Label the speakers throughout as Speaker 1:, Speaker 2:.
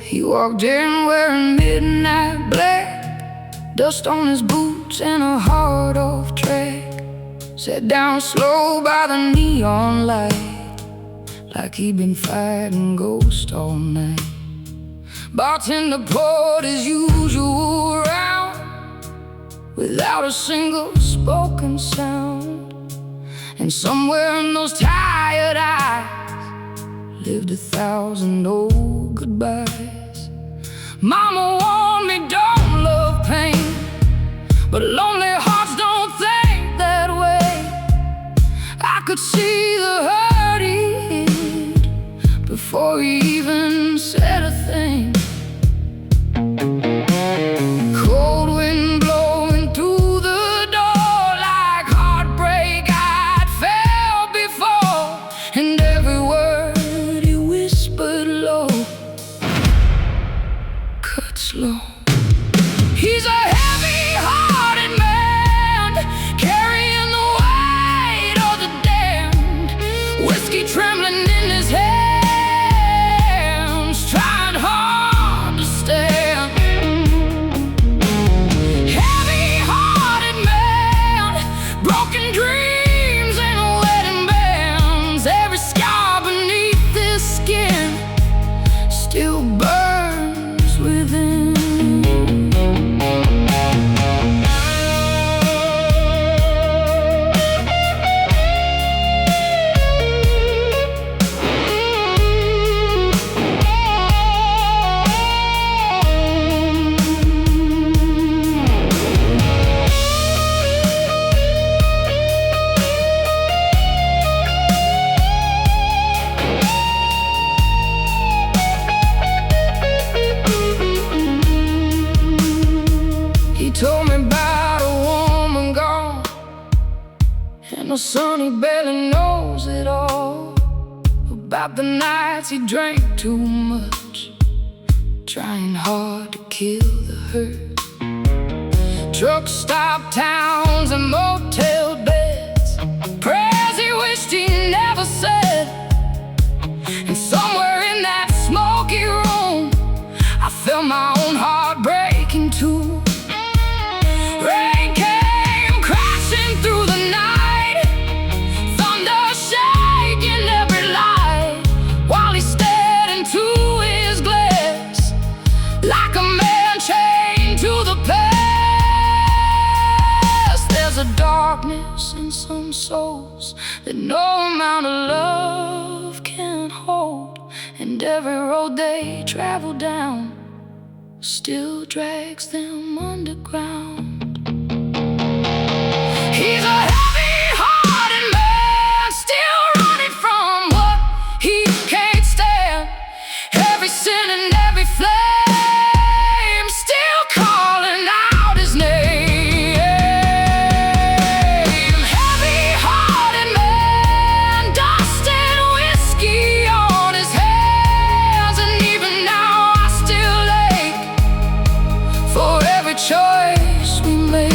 Speaker 1: He walked in wearing midnight black, dust on his boots and a hard-off track. Sat down slow by the neon light, like he'd been fighting ghosts all night. Bartender poured his usual round, without a single spoken sound. And somewhere in those tired eyes lived 1,000 old goodbyes. Mama warned me, don't love pain, but lonely hearts don't think that way. I could see the hurt he hid before he even said a thing. Cold wind blowing through the door like heartbreak I'd felt before, and every word he whispered low cut slow. He's a heavy-hearted man, carrying the weight of the damned, whiskey trembling in his hands, trying hard to stand. Heavy-hearted man, broken dreams and wedding bands. Every scar beneath this skin still burns within. He told me about a woman gone, and the son he barely knows it all. About the nights he drank too much, trying hard to kill the hurt. Truck stop towns and motel beds, prayers he wished he never said. And somewhere in that smoky room I felt my own heart breaking too. Rain came crashing through the night, thunder shaking every light, while he stared into his glass like a man chained to the past. There's a darkness in some souls that no amount of love can hold, and every road they travel down still drags them underground. He's a heavy-hearted man, still running from what he can't stand. Every sin and every flame still calling out his name. Heavy-hearted man, dust and whiskey on his hands, and even now I still ache for every choice we made.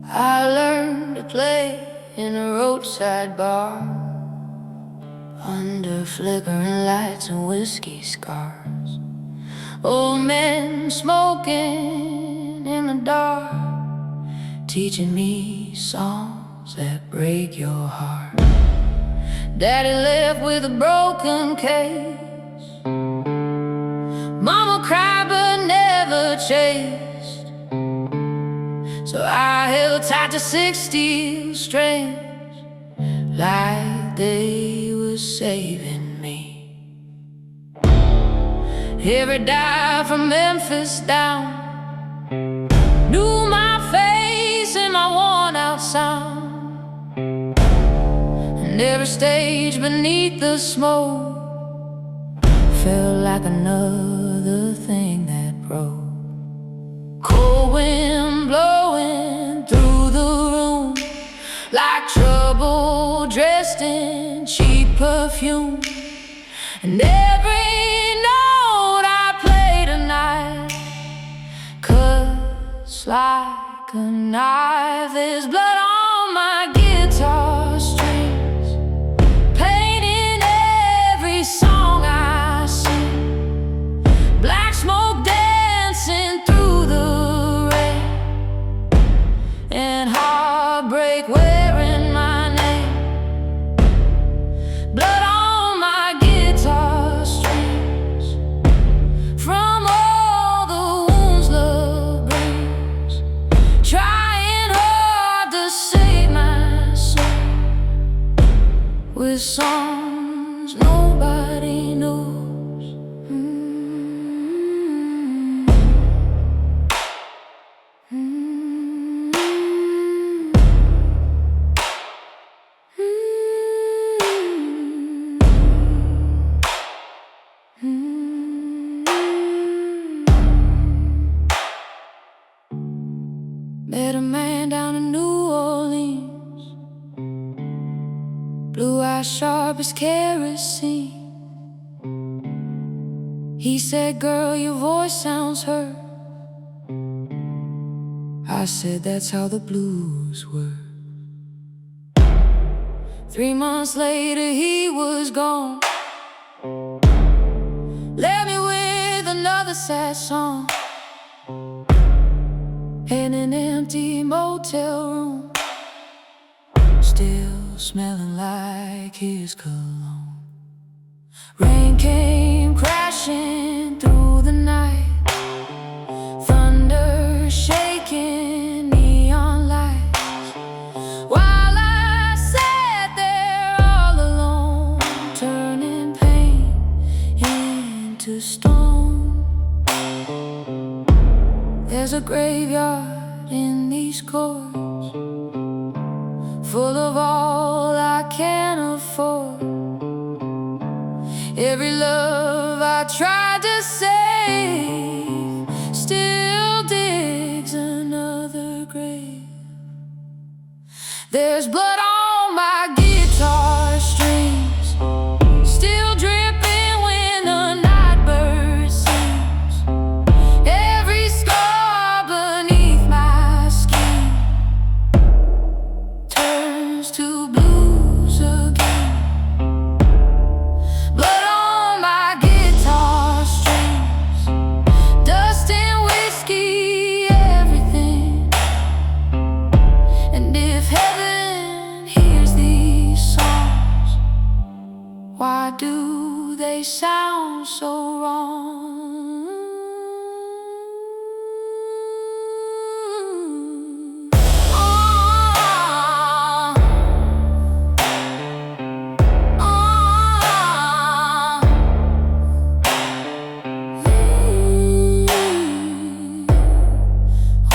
Speaker 1: I learned to play in a roadside bar, under flickering lights and whiskey scars. Old men smoking in the dark, teaching me songs that break your heart. Daddy left with a broken case. Mama cried but never chased. So I held tight to 6 steel strings, like they were saving me. Every dive from Memphis down knew my face and my worn-out sound. And every stage beneath the smoke felt like another thing that broke. Cold wind blowing through the room, like trouble dressed in cheap perfume. And every note I play tonight cuts like a knife. There's blood on my guitar strings, painting every song I sing. Black smoke dancing through the rain, and heartbreak wearing my name. Blood on my guitar strings, from all the wounds love brings, trying hard to save my soul with songs nobody knows. Met a man down in New Orleans, blue eyes sharp as kerosene. He said, "Girl, your voice sounds hurt." I said, "That's how the blues work." 3 months later he was gone, left me with another sad song in an empty motel room, still smelling like his cologne. Rain came crashing through the night, thunder shaking neon lights, while I sat there all alone, turning pain into stone. There's a graveyard in these chords, full of all I can afford. Every love I tried to save still digs another grave. There's blood on my guitar strings, still dripping when the night bird sings. Every scar beneath my skin turns to blues again. Blood on my guitar strings, dust and whiskey, everything. And if heaven hears these songs, why do they sound so wrong?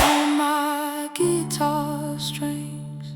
Speaker 1: On my guitar strings.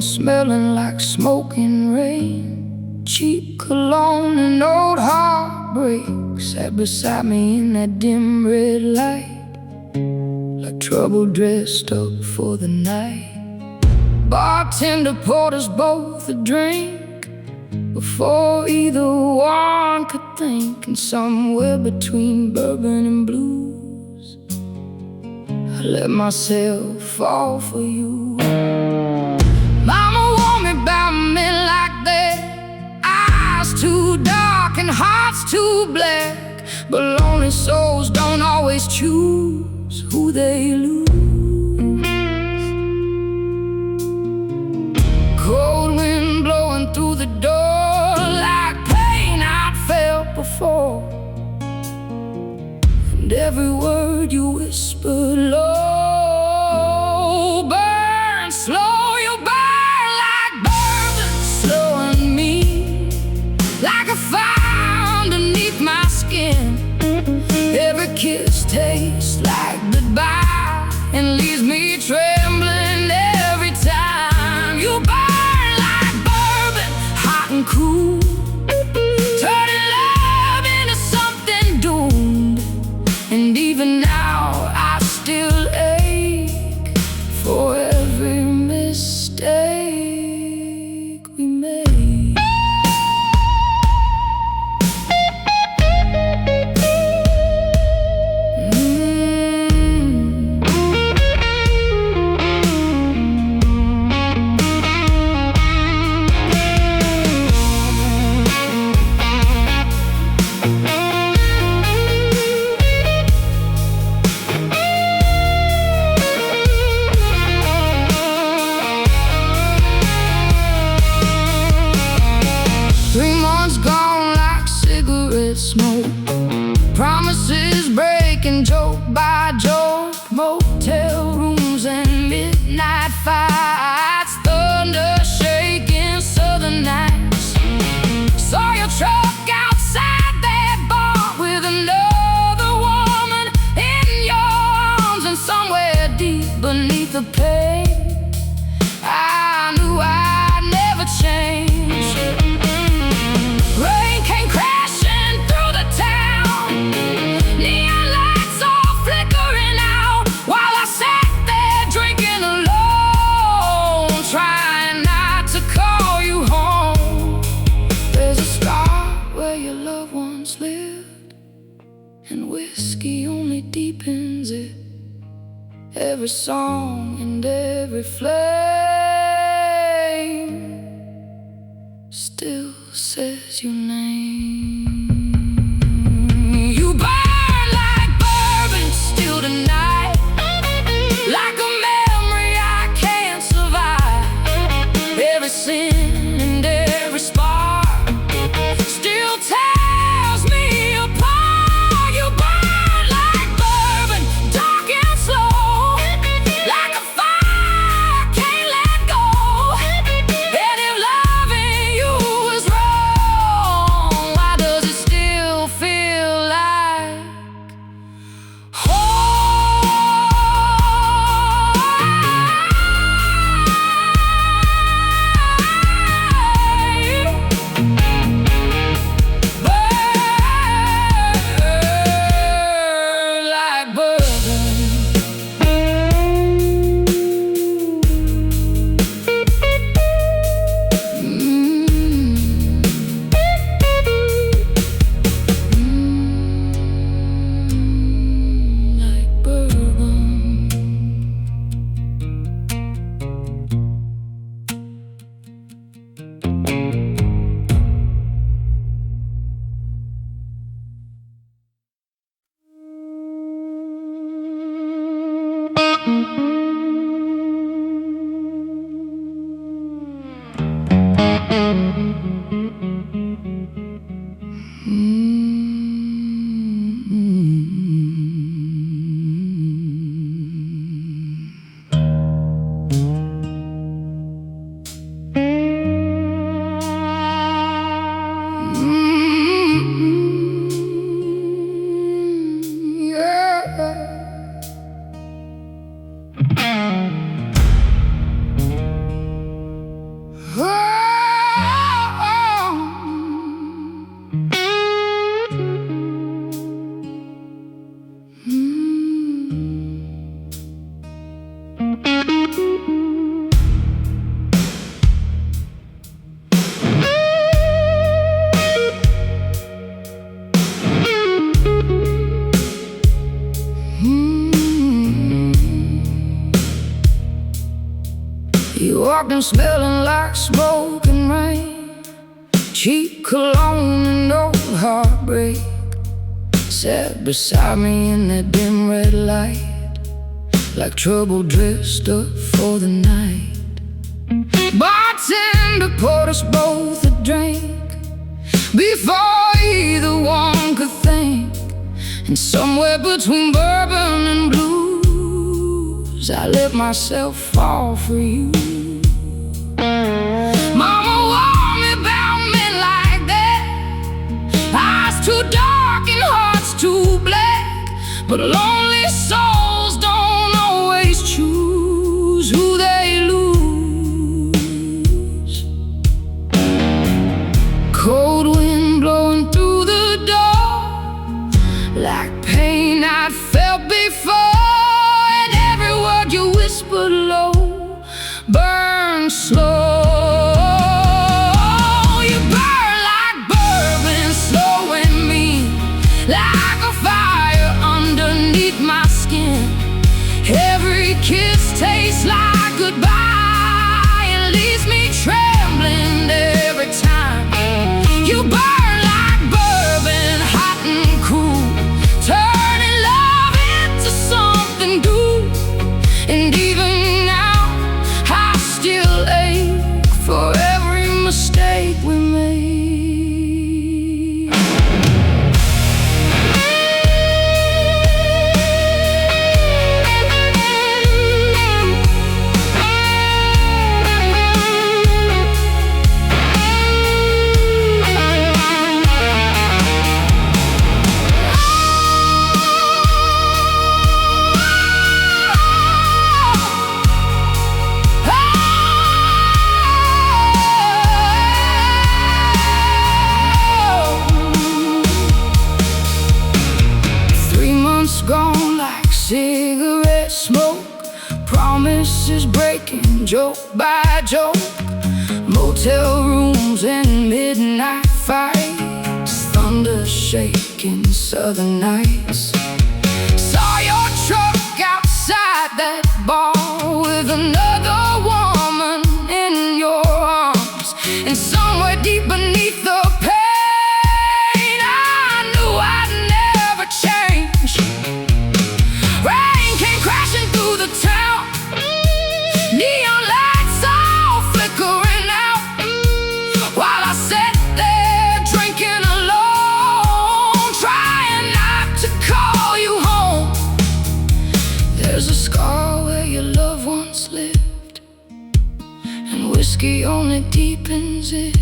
Speaker 1: and smelling like smoking rain. Cheap cologne and old heartbreak sat beside me in that dim red light, like trouble dressed up for the night. Bartender poured us both a drink before either one could think, and somewhere between bourbon and blues I let myself fall for you. Mama warned me about men like that, eyes too dark and hearts too black, but lonely souls don't always choose who they lose. Cold wind blowing through the door like pain I'd felt before, and every word you whispered low. Burn slow, you burn like bourbon, slowing me like a fire underneath my skin. Every kiss tastes like goodbye and leaves me trembling every time. You burn like bourbon, hot and cool, turning love into something doomed. And even now I still ache for every mistake we made. Smoke, promises breaking joke by joke, motel rooms and midnight fights, thunder shaking southern nights. Saw your truck outside that bar with another woman in your arms, and somewhere deep beneath the pain I knew I'd never change. Rain came crashing through the town, neon lights all flickering out, while I sat there drinking alone, trying not to call you home. There's a scar where your loved ones lived, and whiskey only deepens it. Every song and every flame still says your name. You burn like bourbon still tonight, like a memory I can't survive. Every sin and every spark still tears me apart. You burn like bourbon, dark and slow, like a fire I can't let go. And if loving you is wrong, why does it still feel like home? Burn like bourbon. Like bourbon. walked in smelling like smoke and rain, cheap cologne and old heartbreak. Sat beside me in that dim red light, like trouble dressed up for the night. Bartender poured us both a drink before either one could think. And somewhere between bourbon and blues, I let myself fall for you. Mama warned me about men like that, eyes too dark and hearts too black. But lonely souls don't always choose who they lose. Cold wind blowing through the door, like pain I'd felt before. And every word you whispered low burned slow. You burn like bourbon, slow and mean, like a fire underneath my skin. Every kiss tastes like goodbye and leaves me trembling every time. You burn like bourbon, hot and cool, turning love into something good. And even now I still ache for every mistake we made. Gone like cigarette smoke, promises breaking joke by joke. Motel rooms and midnight fights, thunder shaking southern nights. Saw your truck outside that bar with another woman in your arms. And somewhere deep beneath the pain, I knew I'd never change. Rain came crashing through the town, neon lights all flickering out, while I sat there drinking alone, trying not to call you home. There's a scar where your loved ones lived, and whiskey only deepens it.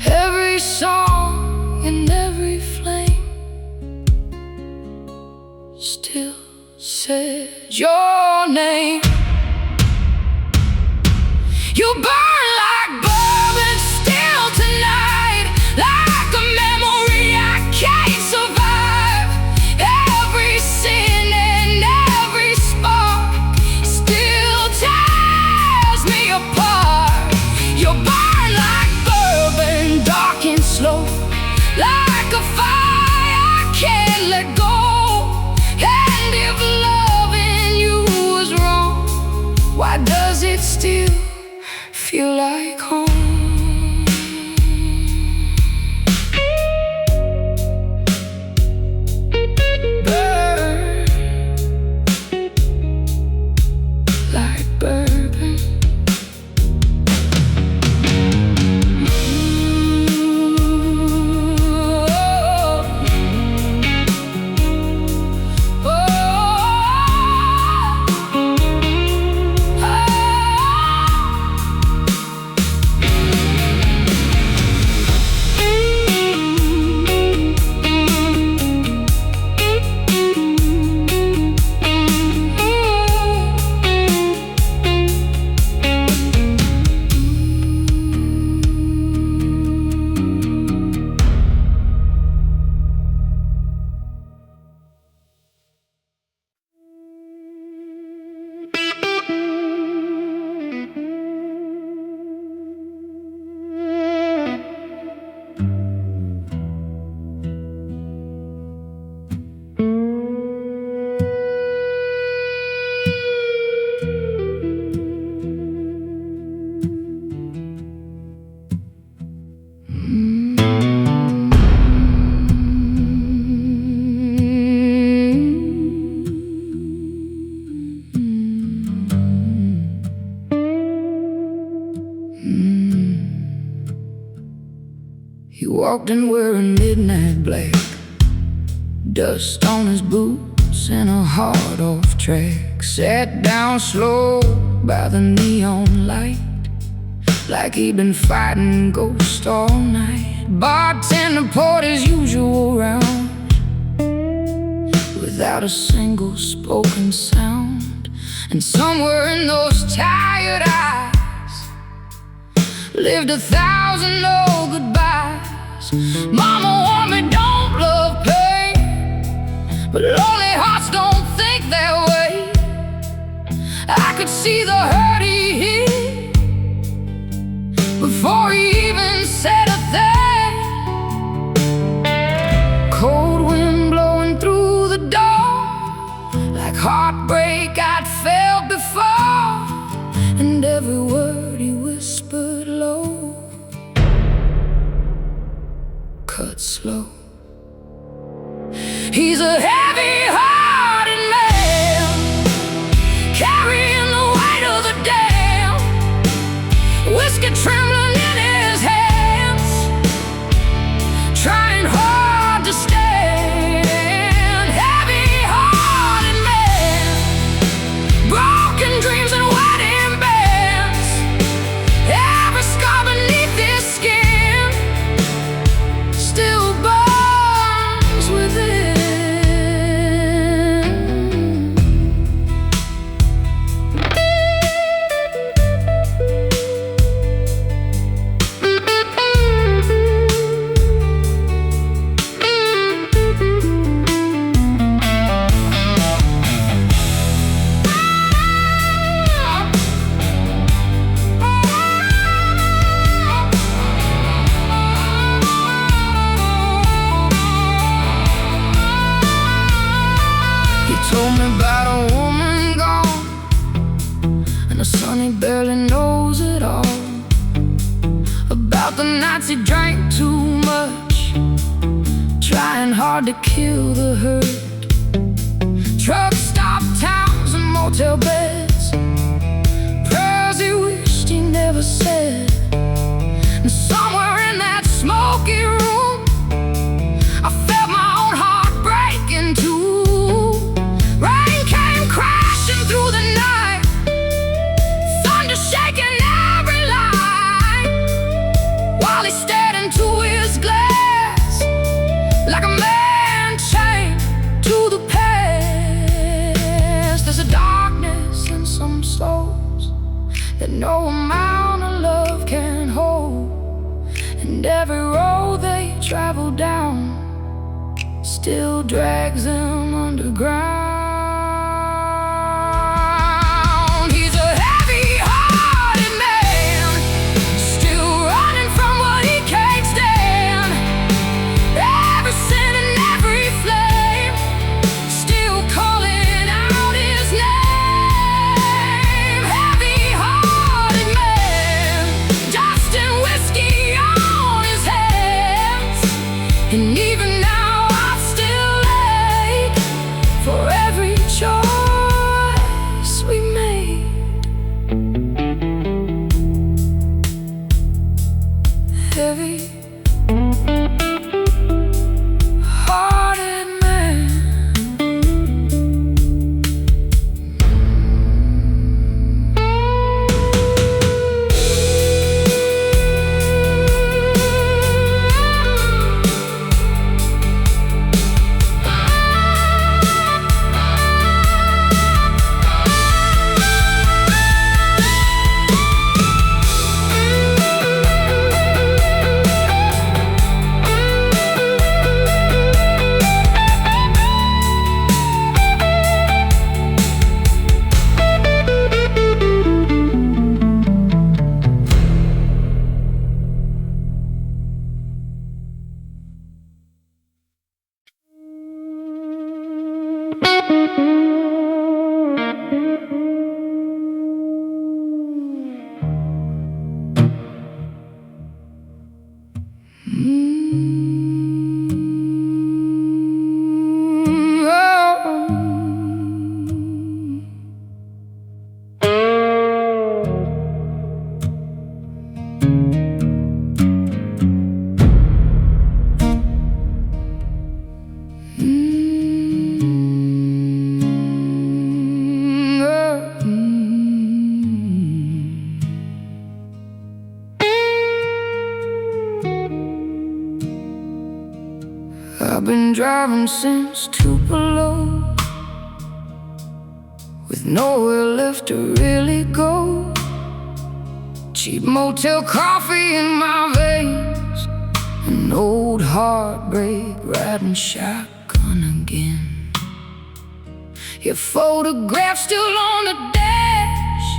Speaker 1: Every song and every flame still says your name. You burn like bourbon still tonight, like a memory I can't survive. Every sin and every spark still tears me apart. You burn like bourbon, dark and slow, like a fire I can't let go. And if loving you was wrong, why does it still feel walked in wearing midnight black, dust on his boots and a hard off track. Sat down slow by the neon light, like he'd been fighting ghosts all night. Bartender poured his usual round, without a single spoken sound. And somewhere in those tired eyes lived 1,000 old goodbyes. Mama warned me, don't love pain, but lonely hearts don't think that way. I could see the hurt he hid before he even said a thing. Cold wind blowing through the door, like heartbreak I'd felt before, and every word he whispered low, cut slow. He's a heavy-hearted man, carrying the weight of the damn, whiskey trembling in his hands, trying hard to stand. Heavy-hearted man, broken dreams and wedding bands, every scar beneath his skin still burns within. Told me about a woman gone, and a son he barely knows at all, about the nights he drank too much, trying hard to kill the hurt. Truck stop towns and motel beds, prayers he wished he never said. And somewhere in that smoky room I felt my own heart break in two. Through the night, thunder shaking every line, while he stared into his glass like a man chained to the past. There's a darkness in some souls that no amount of love can hold, and every road they travel down still drags them underground. And even now I'm still late for every choice we made. Heavy-hearted man. I've been driving since Tupelo, with nowhere left to really go. Cheap motel coffee in my veins, an old heartbreak riding shotgun again. Your photograph still on the dash,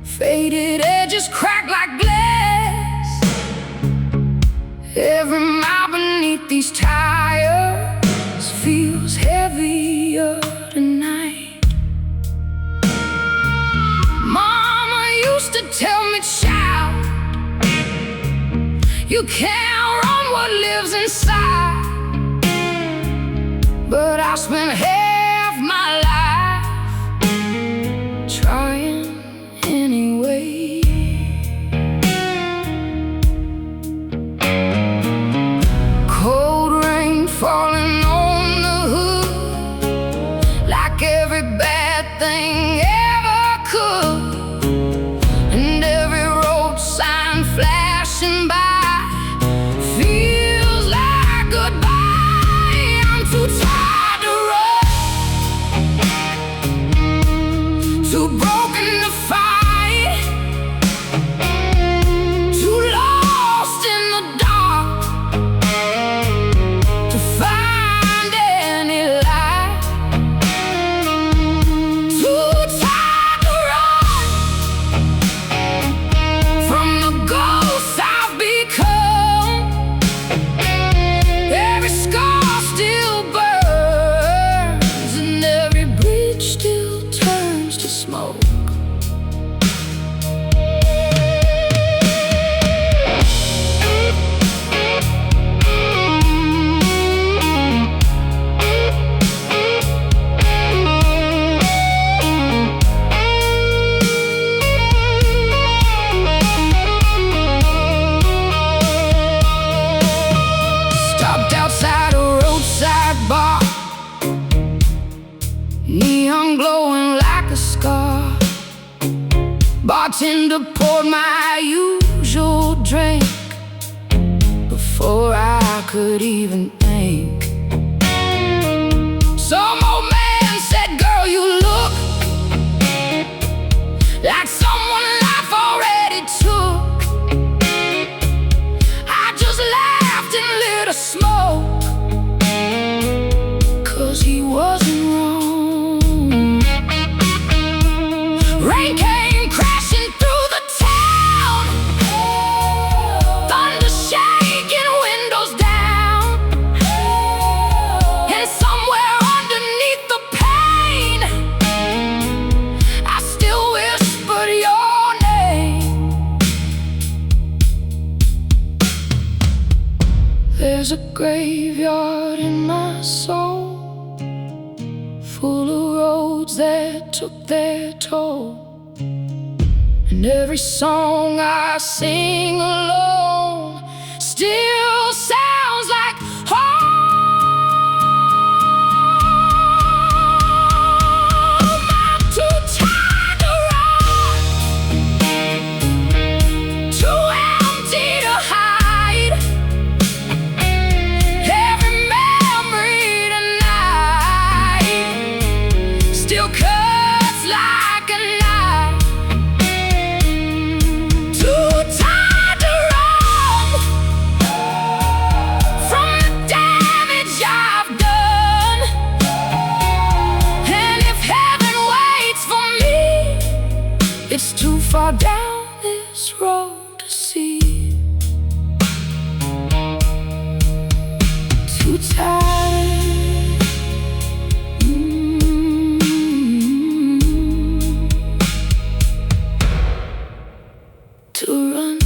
Speaker 1: faded edges cracked like glass. Every mile beneath these tires feels heavier tonight. Mama used to tell me, child, you can't run what lives inside. But I spent half my life trying anyway. Cold rain falling on the hood, like every bad thing ever could, and every road sign flashing by feels like goodbye. I'm too tired to run, too broken to fight, too lost in the dark to find any light. Too tired to run from the ghosts I've become. Every scar still burns, and every bridge still turns to smoke. Stopped outside a roadside bar, neon glowing like a scar. Bartender poured my usual drink before I could even think. Some old man said, girl, you look like someone life already took. I just laughed and lit a smoke, 'cause he wasn't wrong. Rain came crashing through the town, thunder shaking windows down, and somewhere underneath the pain I still whispered your name. There's a graveyard in my soul, full of roads that took their toll, and every song I sing alone still sounds like home. I'm too tired to run, too empty to hide. Every memory tonight still cuts like a knife. Too tired to run from the damage I've done. And if heaven waits for me, it's too far down this road to see. Too tired to run.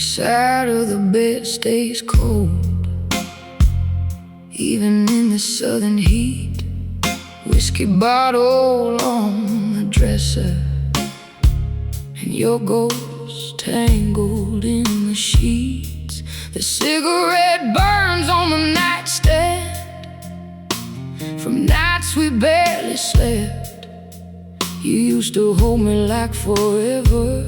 Speaker 1: side of the bed stays cold, even in the southern heat. Whiskey bottle on the dresser, and your ghost tangled in the sheets. The cigarette burns on the nightstand from nights we barely slept. You used to hold me like forever.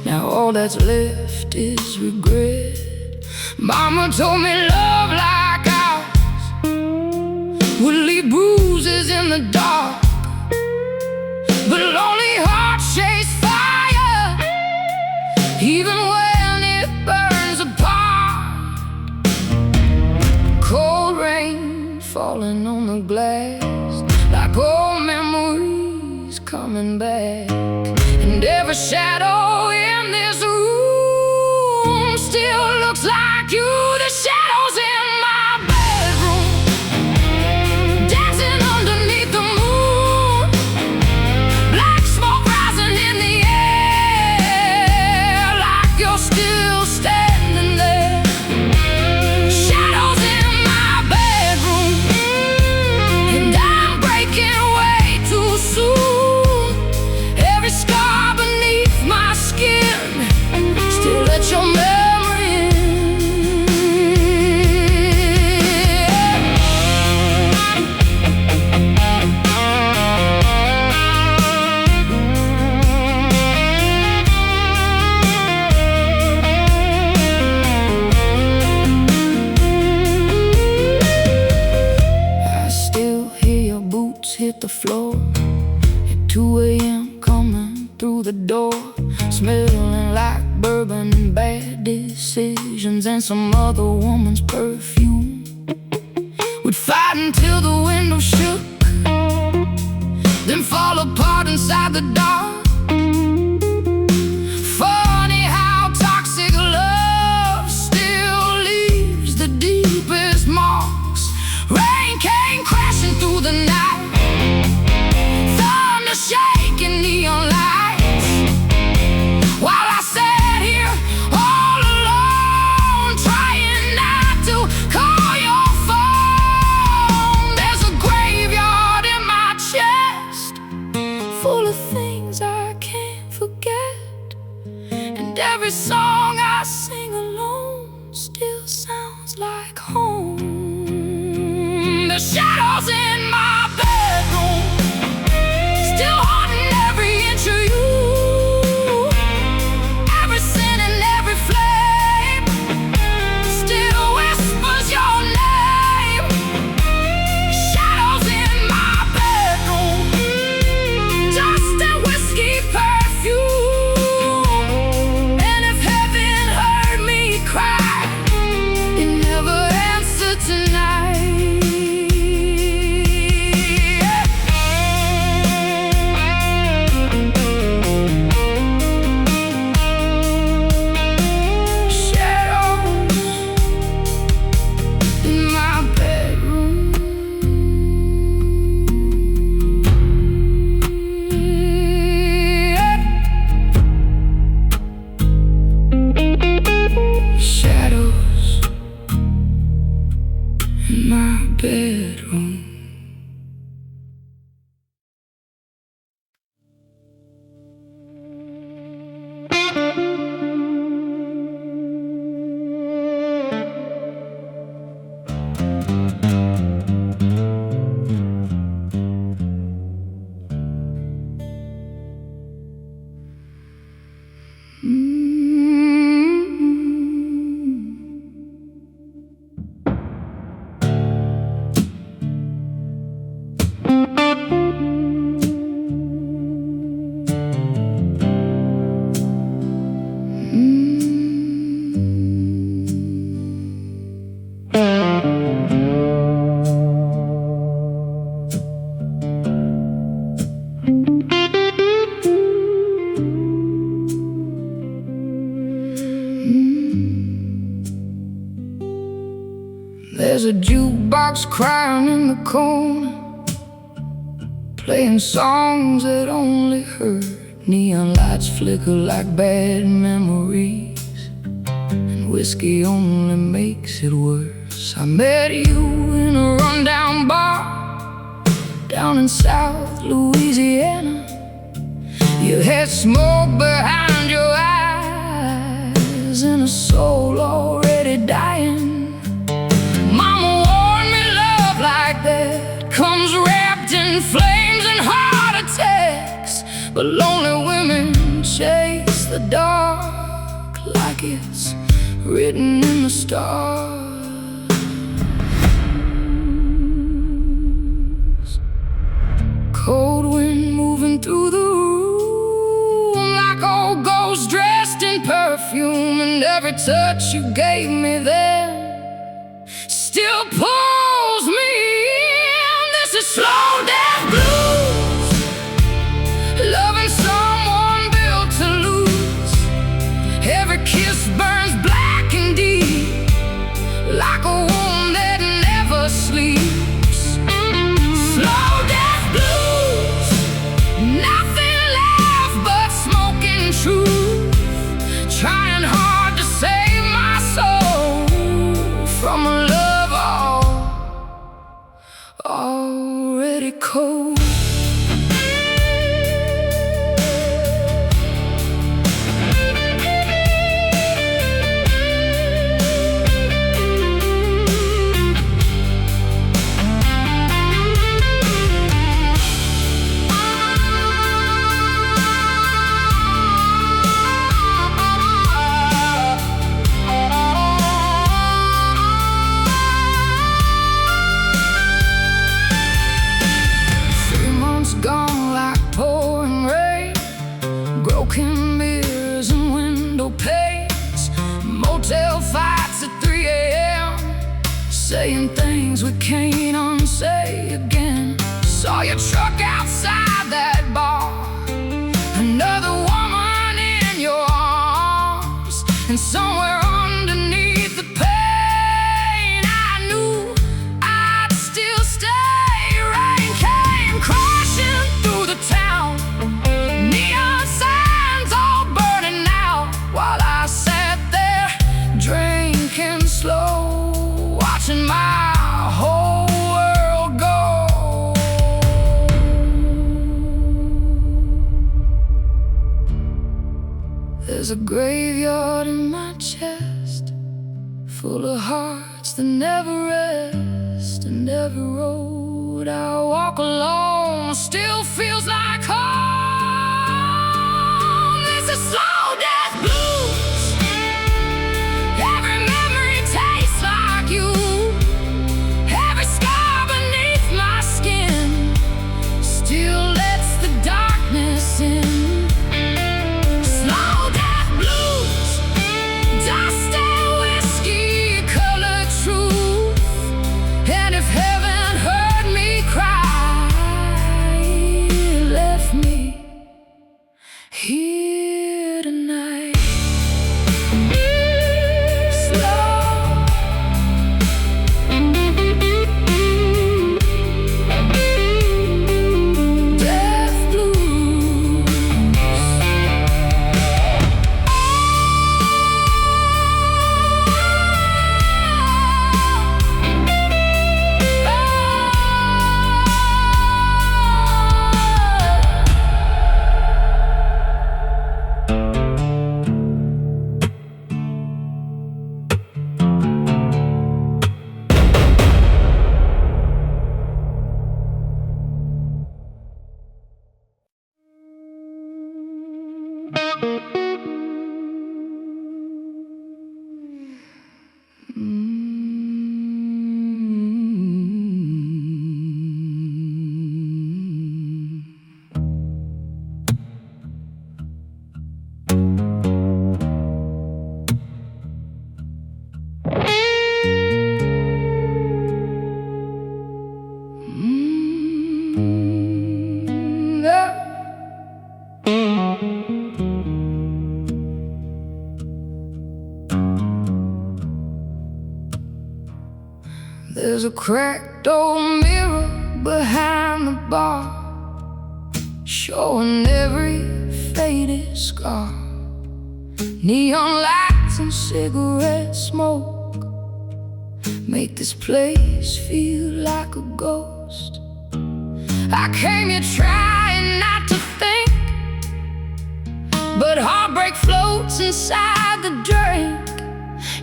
Speaker 1: Now all that's left is regret. Mama told me love like ours would leave bruises in the dark, but lonely hearts chase fire even when it burns apart. Cold rain falling on the glass, like old memories coming back. And every shadow in this room still looks like you. The shadows in my bedroom, dancing underneath the moon, black smoke rising in the air, like you're still standing there. Shadows in my bedroom, and I'm breaking way too soon. Every scar beneath my skin still let your memory in. I still hear your boots hit the floor at 2 a.m. coming through the door, smelling like bourbon and bad decisions and some other woman's perfume. We'd fight until the window shook, then fall apart inside the dark. Funny how toxic love still leaves the deepest marks. Rain came crashing through the night, thunder shaking neon lights, while I sat here all alone, trying not to call your phone. There's a graveyard in my chest, full of things I can't forget, and every song I sing alone still sounds like home. The shadows in my bedroom still haunting every inch of you. Every sin and every flame still whispers your name. Shadows in my bedroom, dust and whiskey perfume. And if heaven heard me cry, it never answered tonight. Shadows in my bedroom. Shadows in my bedroom. There's a jukebox crying in the corner, playing songs that only hurt. Neon lights flicker like bad memories. whiskey only makes it worse. I met you in a rundown bar down in South Louisiana. You had smoke behind your eyes and a soul already dying. Mama warned me love like that comes wrapped in flames and heart attacks, but lonely women chase the dark like it's written in the stars. Cold wind moving through the room like old ghosts dressed in perfume, and every touch you gave me then still pulls me in. This is slow death blues, loving someone built to lose. Every kiss burns black and deep like a wound that never sleeps. Slow death blues, nothing left but smoke and truth, trying hard to save my soul from a love already cold. Gone like pouring rain, broken mirrors and window panes, motel fights at 3 a.m., saying things we can't unsay again. Saw your truck outside that bar, another woman in your arms, and somewhere underneath the pain I knew I'd still stay. Rain came crashing through the town, neon signs all burning out, while I sat there drinking slow, watching my whole world go. There's a graveyard in my chest, full of hearts that never rest, and every road I walk alone still feels like home. This is slow death blues, every memory tastes like you, every scar beneath my skin still lets the darkness in. Slow death blues, dust and whiskey colored truth, and if heaven heard me cry, it left me here tonight. Slow death blues. There's a cracked old mirror behind the bar, showing every faded scar. Neon lights and cigarette smoke make this place feel like a ghost. I came here trying not to think, but heartbreak floats inside the drink.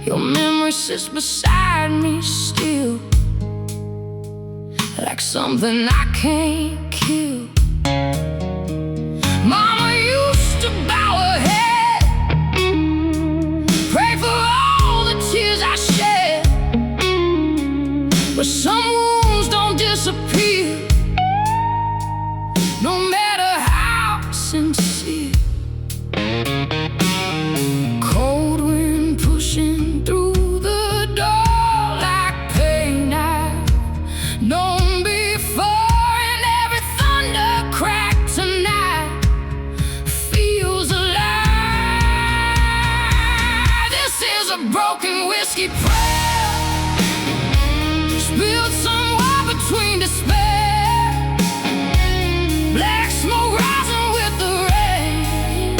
Speaker 1: Your memory sits beside me still, like something I can't kill. Mama used to bow her head, pray for all the tears I shed, but some wounds don't disappear, no matter how sincere. Cold wind pushing through the door like pain I've known before, and every thunder crack tonight feels alive. This is a broken whiskey prayer, spilled somewhere between despair, black smoke rising with the rain,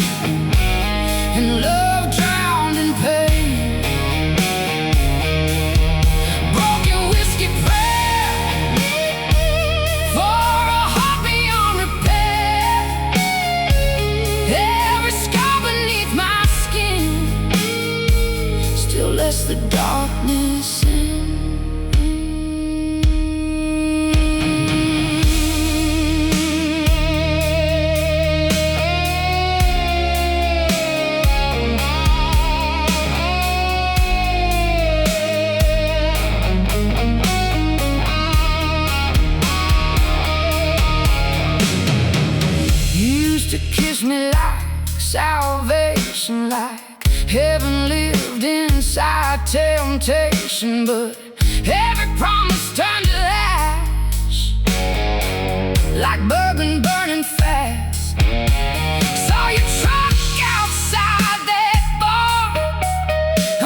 Speaker 1: and love drowned in pain. Broken whiskey prayer for a heart beyond repair. Every scar beneath my skin still lets the darkness in. To kiss me like salvation, like heaven lived inside temptation, but every promise turned to ash, like bourbon burning fast. Saw your truck outside that bar,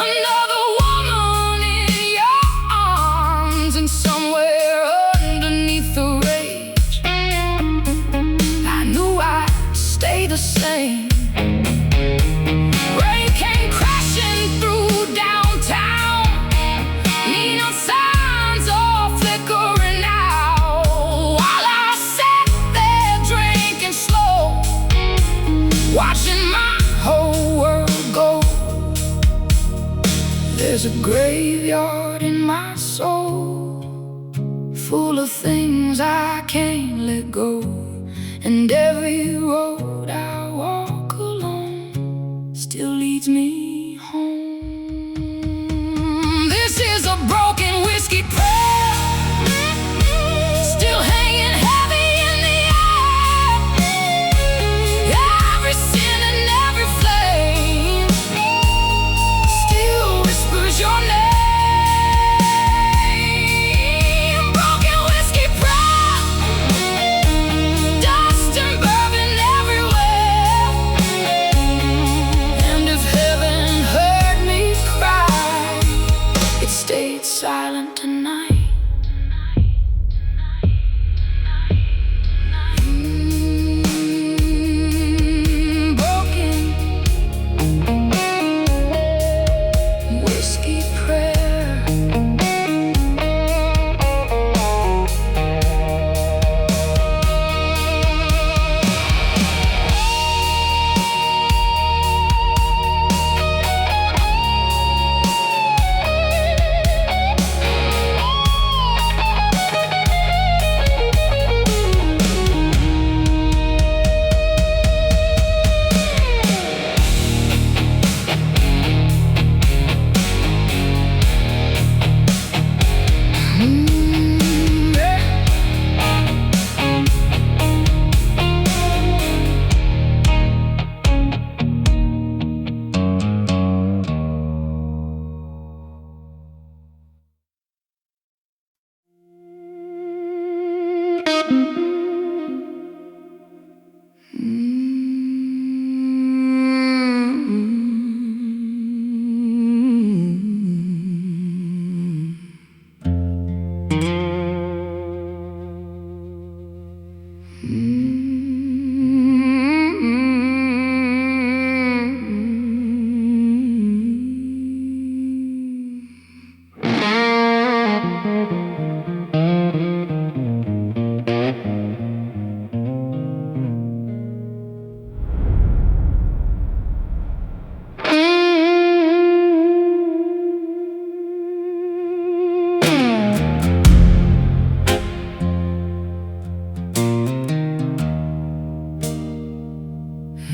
Speaker 1: another woman in your arms, and somewhere underneath the rage I knew I'd stay the same. Rain came crashing through downtown, neon signs all flickering out, while I sat there drinking slow, watching my whole world go. There's a graveyard in my soul, full of things I can't let go, and every road I walk alone still leads me home. This is a broken whiskey prayer, still hanging heavy in the air. Every sin and every flame still whispers your name. Broken whiskey prayer, dust and bourbon everywhere, and if heaven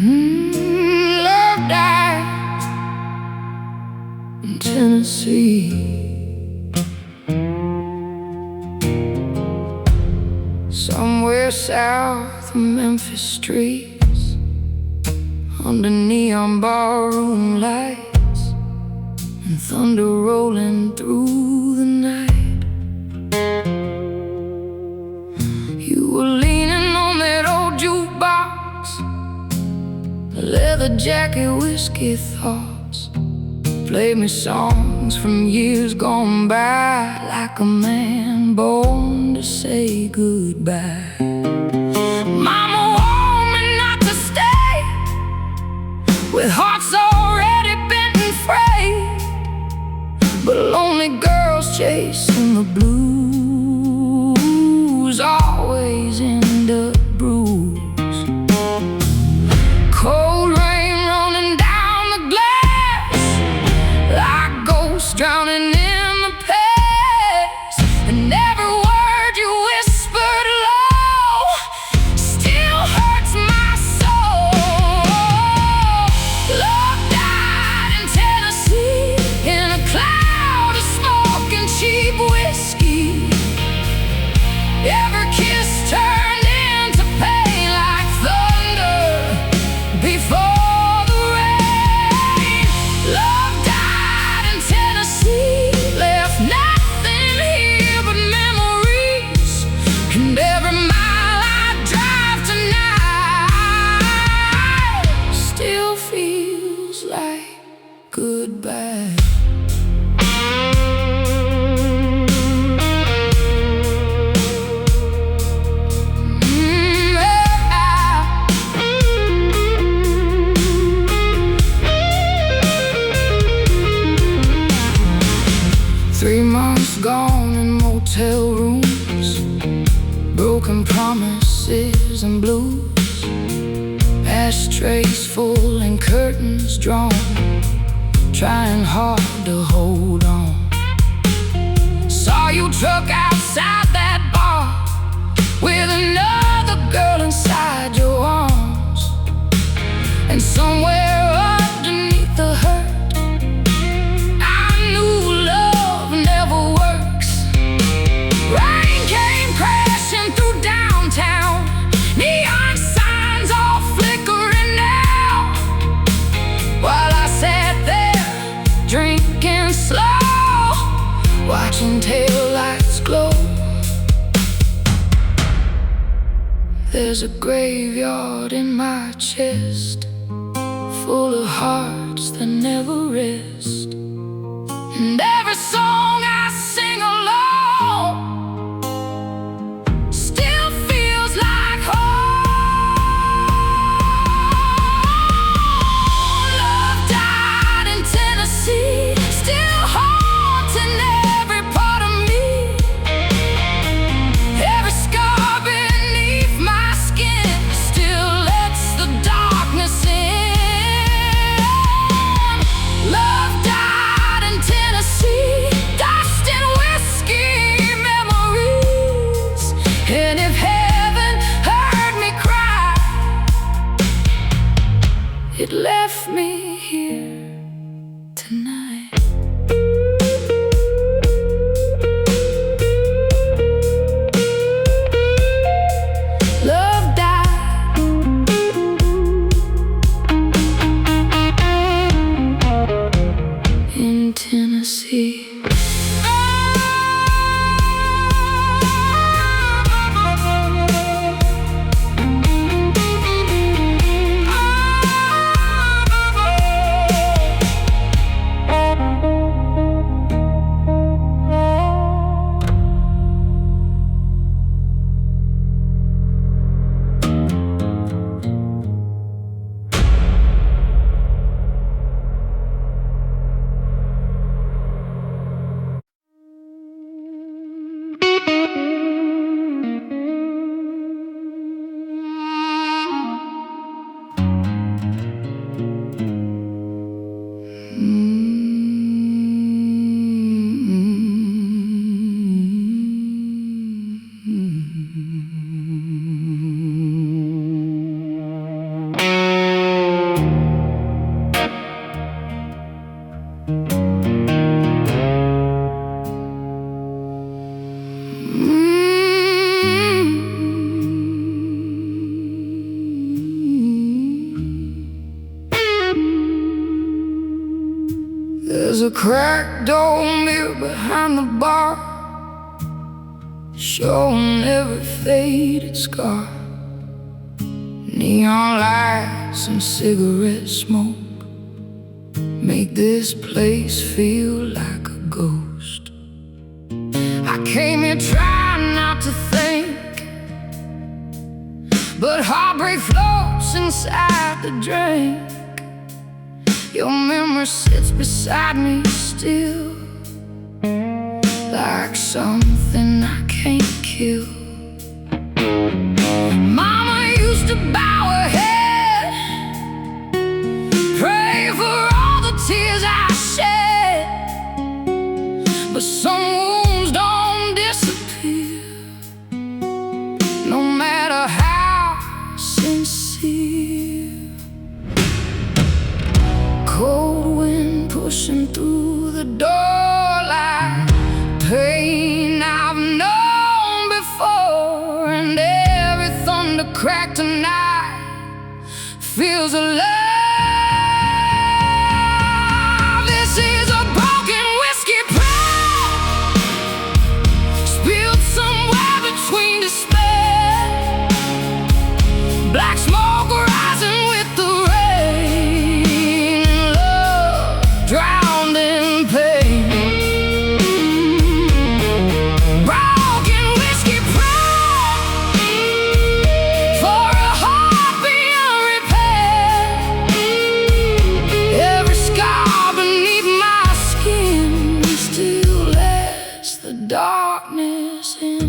Speaker 1: Love died in Tennessee. Somewhere south of Memphis streets, under neon barroom lights and thunder rolling through the night. You were leaning on that old jukebox, a leather jacket, whiskey thoughts. Played me songs from years gone by, like a man born to say goodbye. Mama warned me not to stay with hearts already bent and frayed, but lonely girls chasing the blues always end up bruised. Cold rain running down the glass, like ghosts drowning in the past, and every word you whispered low still hurts my soul. Love died in Tennessee in a cloud of smoke and cheap whiskey. Every kiss turned into pain like thunder before the rain. Love died in Tennessee, left nothing here but memories, and every mile I drive tonight still feels like goodbye. Three months gone in motel rooms, broken promises and blues, ashtrays full and curtains drawn, trying hard to hold on. Saw you truck outside that bar with another girl inside your arms, and somewhere underneath the hurt rain came crashing through downtown, neon signs all flickering now, while I sat there drinking slow, watching taillights glow. There's a graveyard in my chest, full of hearts that never rest, and every song I sing along still feels like home. Love died in Tennessee, still haunting every part of me. Every scar beneath my skin still lets the darkness in. Love died in Tennessee, dust and whiskey memories, and if heaven heard me cry, it left me here tonight. Love died in Tennessee. There's a cracked door mirror behind the bar, showing every faded scar. Neon lights and cigarette smoke make this place feel like a ghost. I came here trying not to think, but heartbreak floats inside the drink. Your memory sits beside me still, like something I can't kill. Mama used to bow her head, pray for all the tears I shed, but some wounds don't disappear, no matter how sincere. Cold wind pushing through the door like pain I've known before, and every thunder crack tonight feels alive. This is a broken whiskey prayer, spilled somewhere between despair. Black smoke rising with the rain, love drowned in pain. Broken whiskey prayer for a heart beyond repair. Every scar beneath my skin still lets the darkness in.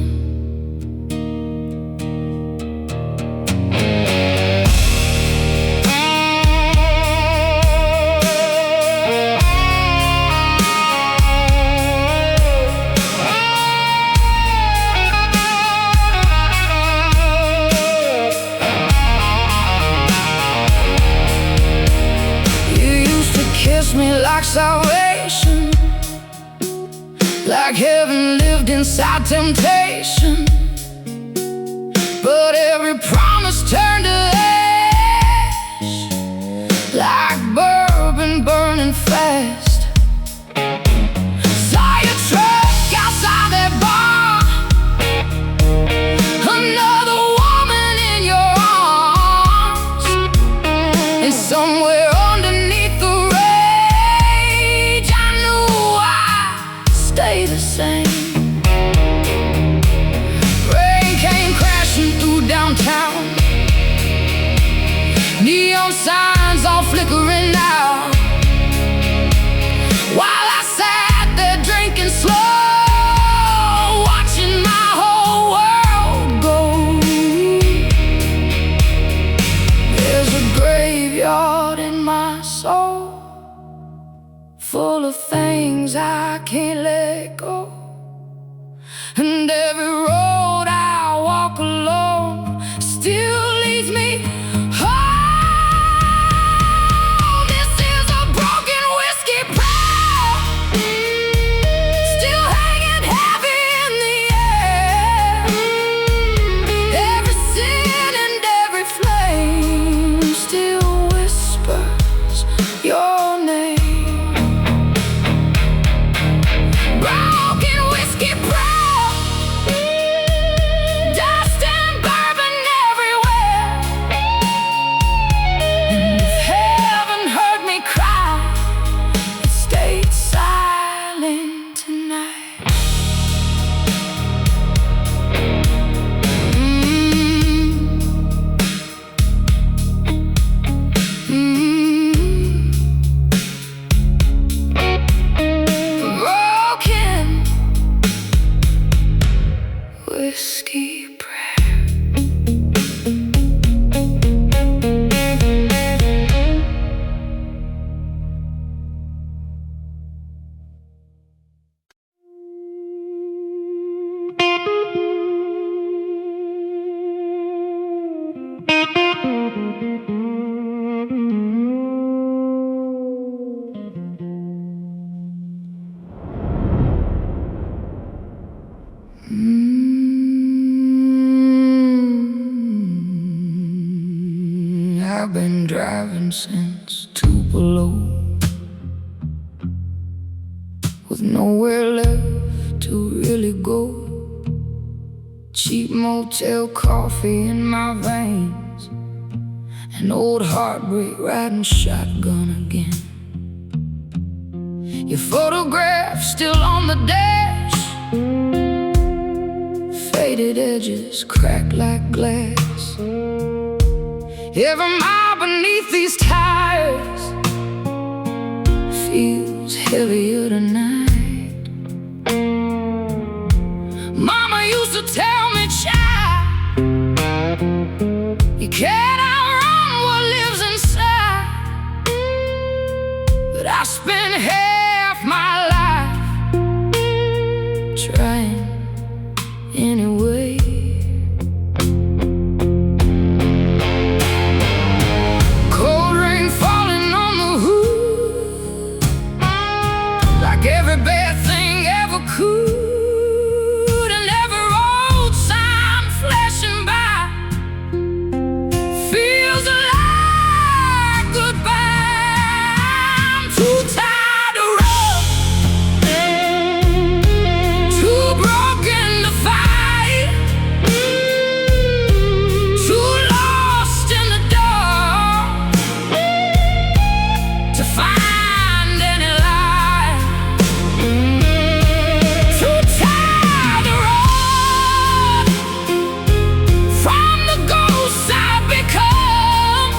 Speaker 1: Kiss me like salvation, like heaven lived inside temptation, but every promise turned to ash, like bourbon burning fast. Saw your truck outside that bar, another woman in your arms, and somewhere underneath the stay the same. Rain came crashing through downtown, neon signs all flickering out, while I sat there drinking slow, watching my whole world go. There's a graveyard in my soul, full of things I can't let go, and every road I walk alone still leads me home. This is a broken whiskey prayer, still hanging heavy in the air. Every sin and every flame still whispers your name. Broken whiskey prayer, dust and bourbon everywhere. And if heaven heard me cry, it stayed silent tonight. Broken whiskey prayer. I've been driving since Tupelo. with nowhere left to really go. Cheap motel coffee in my veins, an old heartbreak riding shotgun again. Your photograph still on the dash, faded edges cracked like glass. Every mile beneath these tires feels heavier tonight. Mama used to tell me, child, you can't outrun what lives inside. But I spent half my life trying anyway. Cold rain falling on the hood, like every bad thing ever could, and every road sign flashing by feels like goodbye. I'm too tired to run, too broken to fight, too lost in the dark to find any light. Too tired to run from the ghosts I've become.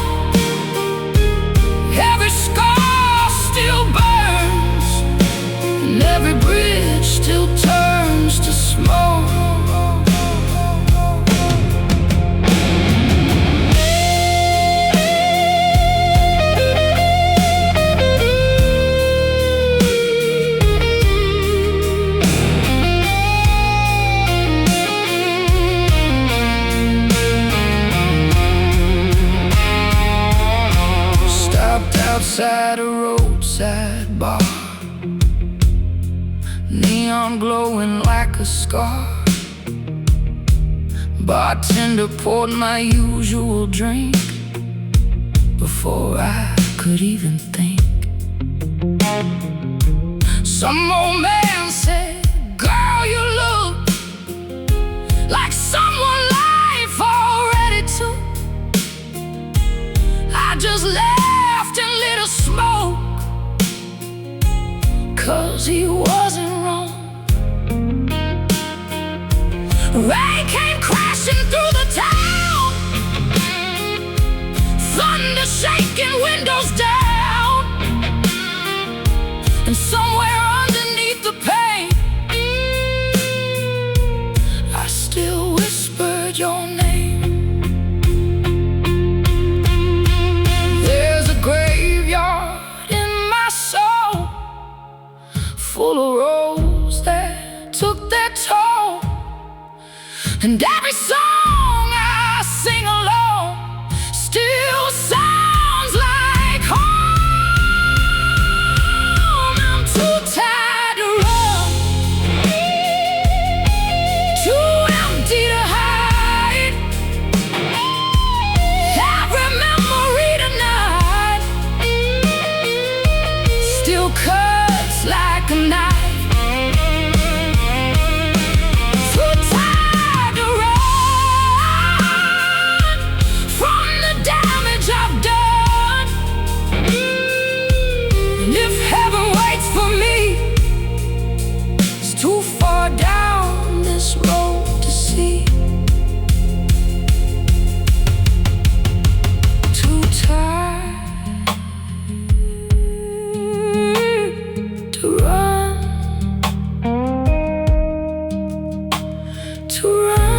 Speaker 1: Every scar still burns, and every bridge still turns to smoke. Stopped outside a roadside bar, neon glowing like a scar. Bartender poured my usual drink before I could even think. Some old man said, girl, you look like someone life already took. I just laughed and lit a smoke, 'cause he wasn't wrong. Rain came crashing through the town, thunder shaking windows down, and somewhere underneath the pain I still whispered your name. There's a graveyard in my soul, full of roads that took their toll, and every song I sing alone still sounds like home. I'm too tired to run, too empty to hide. Every memory tonight still cuts like a knife. Too tired to run from the damage I've done. And if heaven waits for me, it's too far down this road to see. Too tired to run, to run.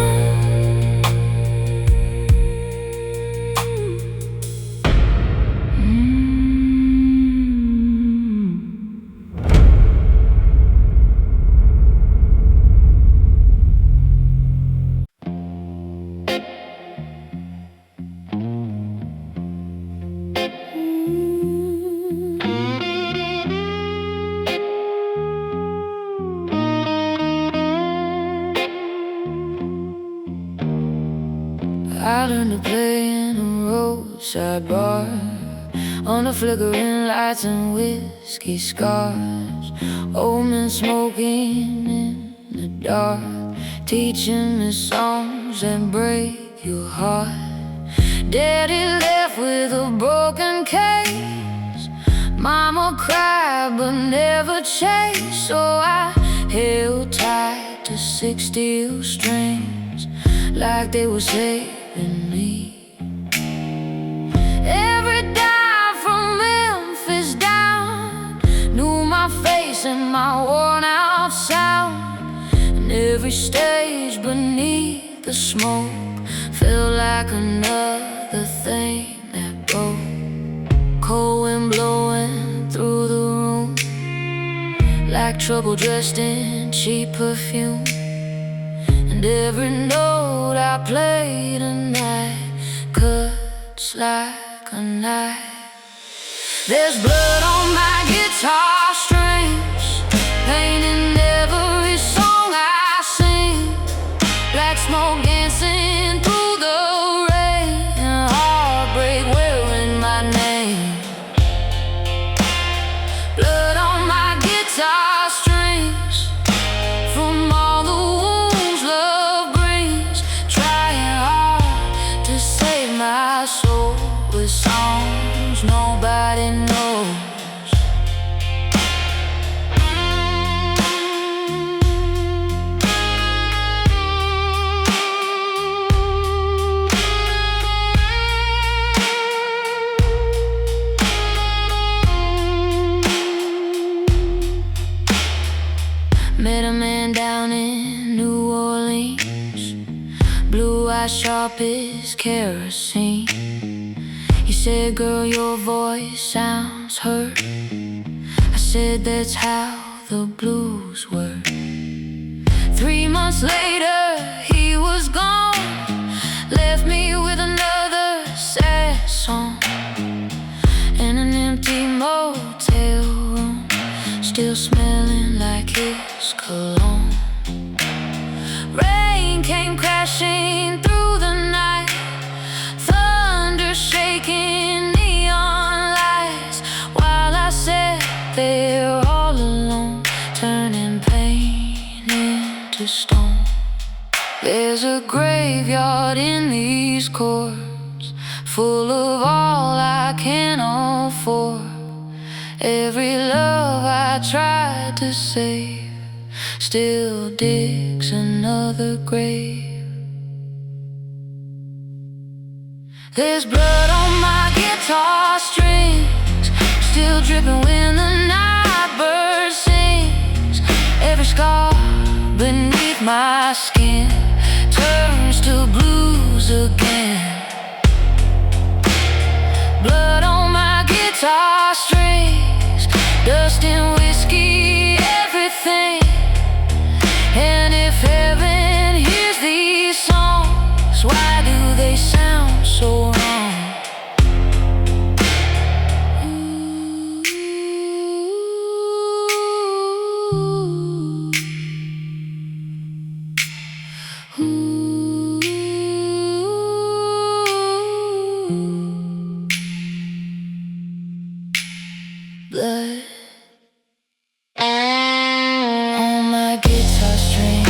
Speaker 1: I learned to play in a roadside bar. on the flickering lights and whiskey scars. Old men smoking in the dark, teaching me songs that break your heart. Daddy left with a broken case. Mama cried but never chased, so I held tight to 6 steel strings like they were saving me. Every dive from Memphis down knew my face and my worn out sound, and every stage beneath the smoke felt like another thing that broke. Cold wind blowing through the room like trouble dressed in cheap perfume, and every note I played tonight cuts like a knife. There's blood on my guitar strings, pain in every song I sing, black smoke dancing through the rain, and heartbreak wearing my name. Blood on my guitar strings from all the wounds love brings, trying hard to save my soul with songs nobody knows. Met a man down in New Orleans, blue eyes sharp as kerosene. He said, girl, your voice sounds hurt. I said, that's how the blues work. 3 months later, he was gone, left me with another sad song in an empty motel room, still smelling like his cologne. Rain came crashing through the night, thunder shaking neon lights, while I sat there all alone, turning pain into stone. There's a graveyard in these chords, full of all I can afford. Every love I tried to save still digs another grave. There's blood on my guitar strings, still dripping when the night bird sings. Every scar beneath my skin turns to blues again. Blood on my guitar strings, dust and whiskey, everything. And if heaven hears these songs, why do they sound so wrong? Blood on my guitar string.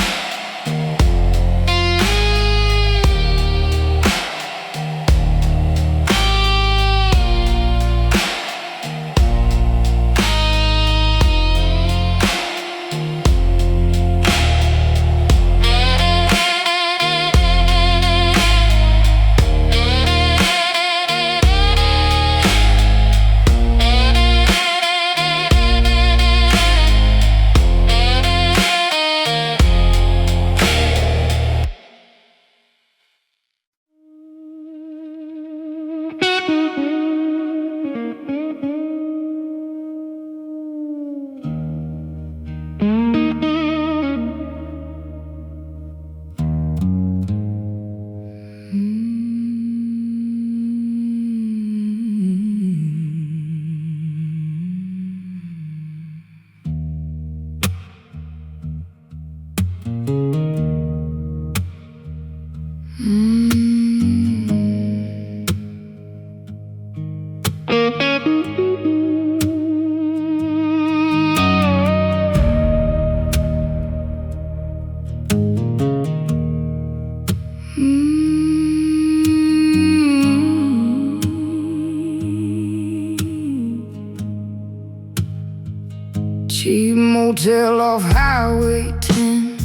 Speaker 1: cheap motel off Highway 10.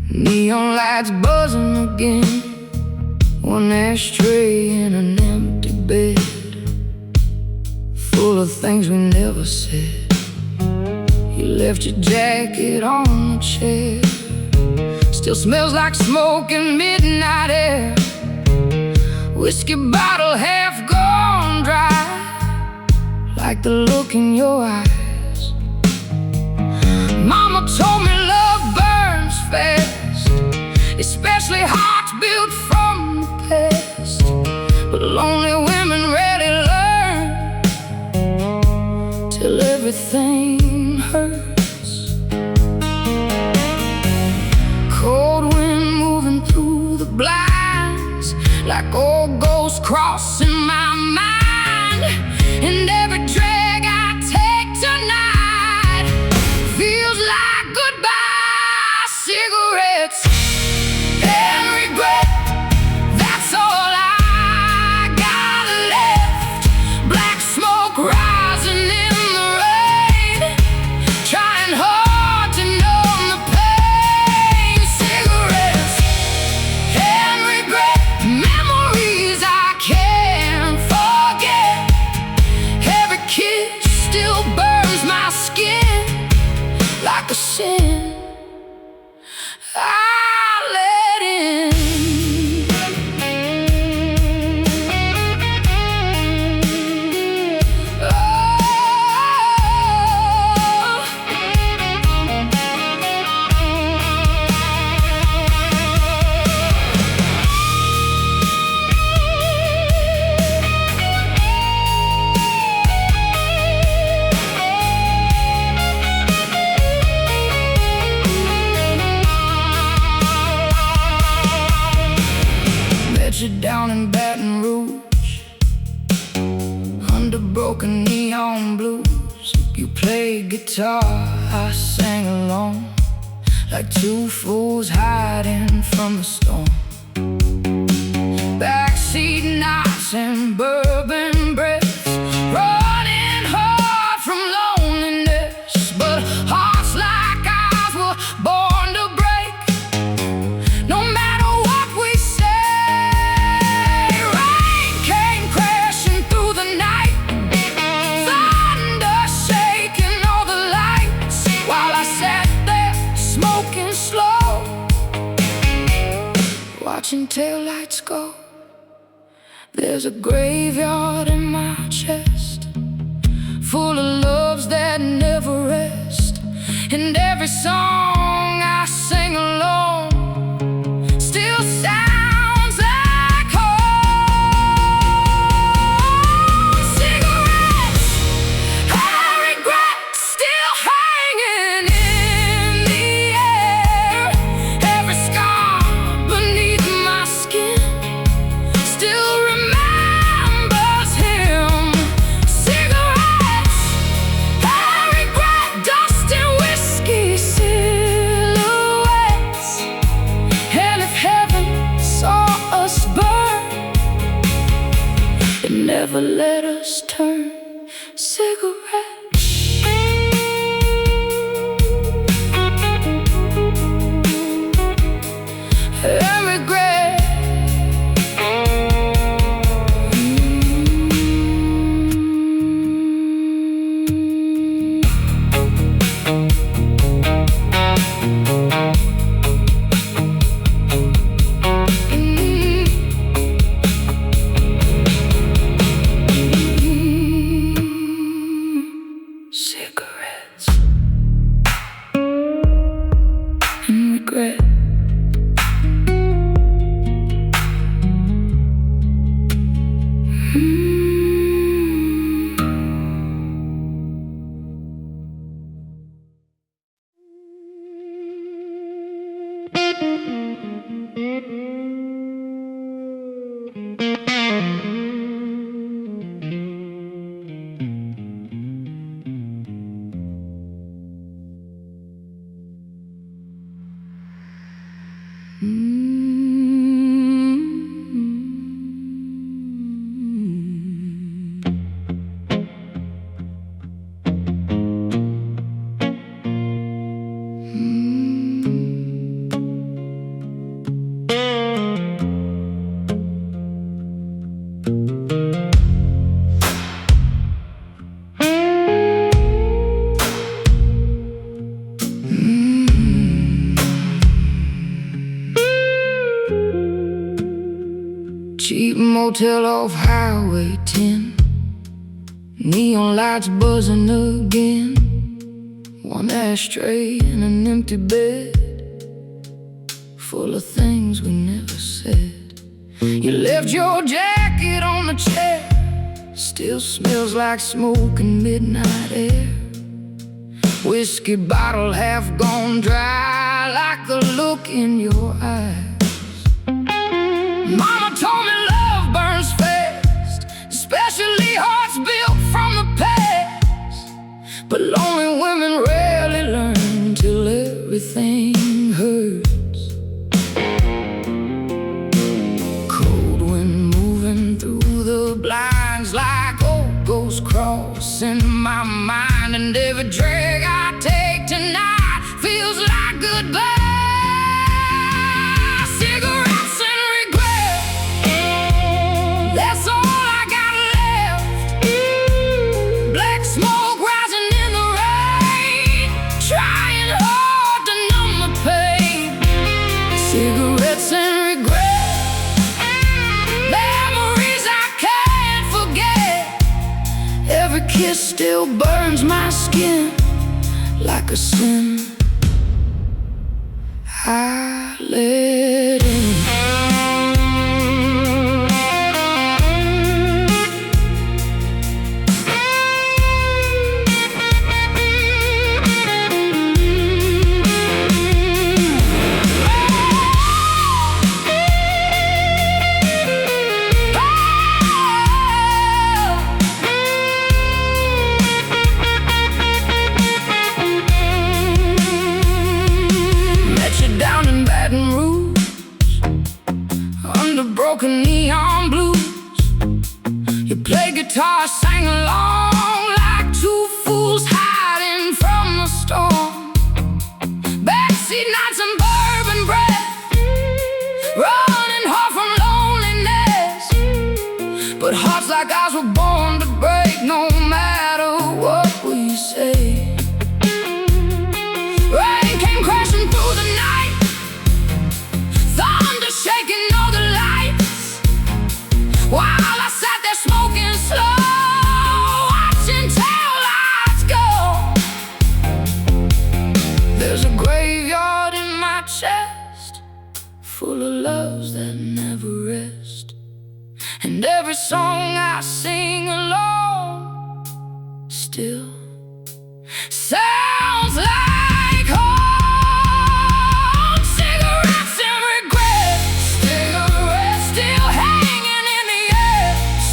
Speaker 1: Neon lights buzzing again. One ashtray in an empty bed, full of things we never said. You left your jacket on the chair. Still smells like smoke and midnight air. Whiskey bottle half gone dry, like the look in your eyes. Mama told me love burns fast, especially hearts built from the past. But lonely women rarely learn till everything hurts. Cold wind moving through the blinds, like old ghosts crossing my mind. And every drag I take tonight feels like goodbye cigarettes and regret. That's all I got left. Black smoke rising in the rain, trying hard to numb the pain. Cigarettes and regret, memories I can't forget. Every kiss still burns my skin like a sin I let in. You down in Baton Rouge, under broken neon blues. You played guitar, I sang along, like two fools hiding from the storm. Backseat nights and bourbon breaths, running hard from loneliness. But hearts like ours were born to break, no matter what we say. Watching taillights go. There's a graveyard in my chest, full of loves that never rest. And every song I sing alone still sounds like home. Cigarettes, I regret, still hanging in the air. Every scar beneath my skin still remembers him. Cigarettes, I regret, dust and whiskey silhouettes. And if heaven saw us burn, it never let us turn. Cigarettes. And regret. Cheap motel off Highway 10, neon lights buzzing again. One ashtray and an empty bed, full of things we never said. You left your jacket on the chair, still smells like smoke and midnight air. Whiskey bottle half gone dry, like the look in your eyes. Mama told me love burns fast, especially hearts built from the past. But lonely women rarely learn till everything hurts. Cold wind moving through the blinds, like old ghosts crossing my mind. And every drag I take tonight feels like goodbye. Cigarettes and regret, memories I can't forget. Every kiss still burns my skin like a sin I let in. Broken neon blues, you played guitar, sang along like two fools hiding from the storm. Backseat nights and bourbon breath, running hard from loneliness. But hearts like ours were born to break, no matter what we say. Rain came crashing through the night, thunder shaking all the lights, while I sat there smoking slow, watching tail lights go. There's a graveyard in my chest, full of loves that never rest. And every song I sing alone still sounds like home. Cigarettes and regret, cigarettes still hanging in the air.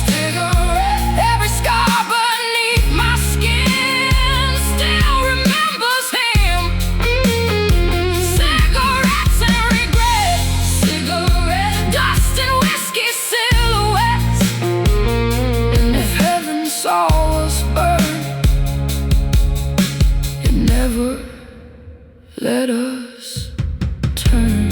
Speaker 1: Cigarette, every scar beneath my skin still remembers him. Cigarettes and regret, cigarette, dust and whiskey silhouettes. And if heaven saw us burn, it never let us turn.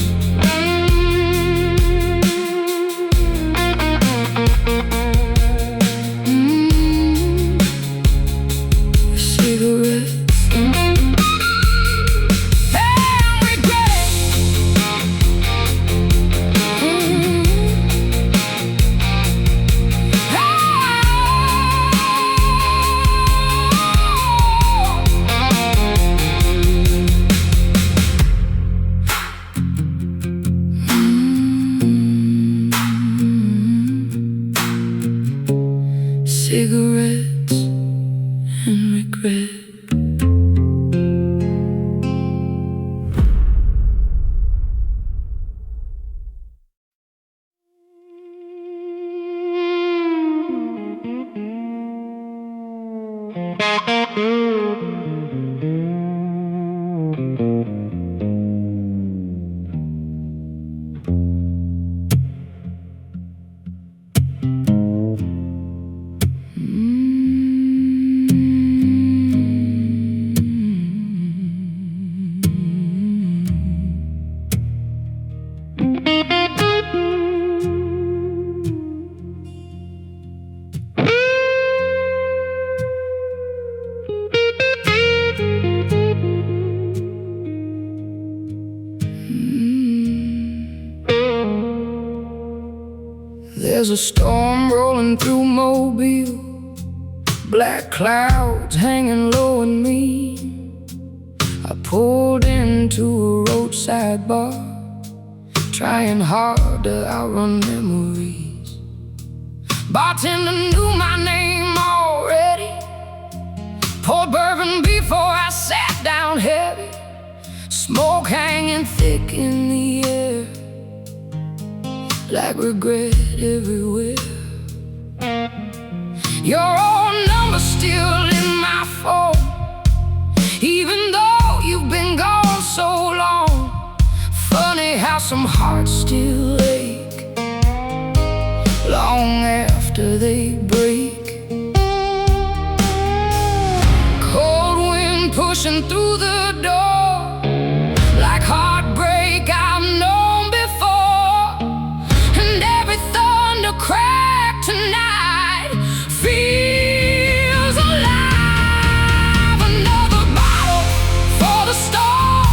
Speaker 1: Cigarettes and regret. Cigarettes and regret. There's a storm rolling through Mobile, black clouds hanging low and mean. I pulled into a roadside bar, trying hard to outrun memories. Bartender knew my name already, poured bourbon before I sat down heavy, smoke hanging thick in the air, like regret everywhere. Your old number's still in my phone, even though you've been gone so long. Funny how some hearts still ache long after they break. Cold wind pushing through the door, like heartbreak I've known before. And every thunder crack tonight feels alive. Another bottle for the storm,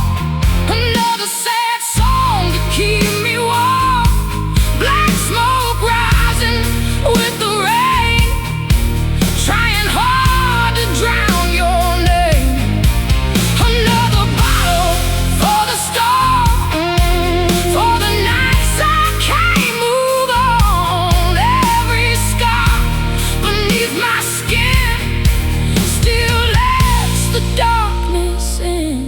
Speaker 1: another sad song to keep me warm. Black smoke rising with the rain, trying hard to drown your name. Another bottle for the storm, for the nights I can't move on. Every scar beneath my skin still lets the darkness in.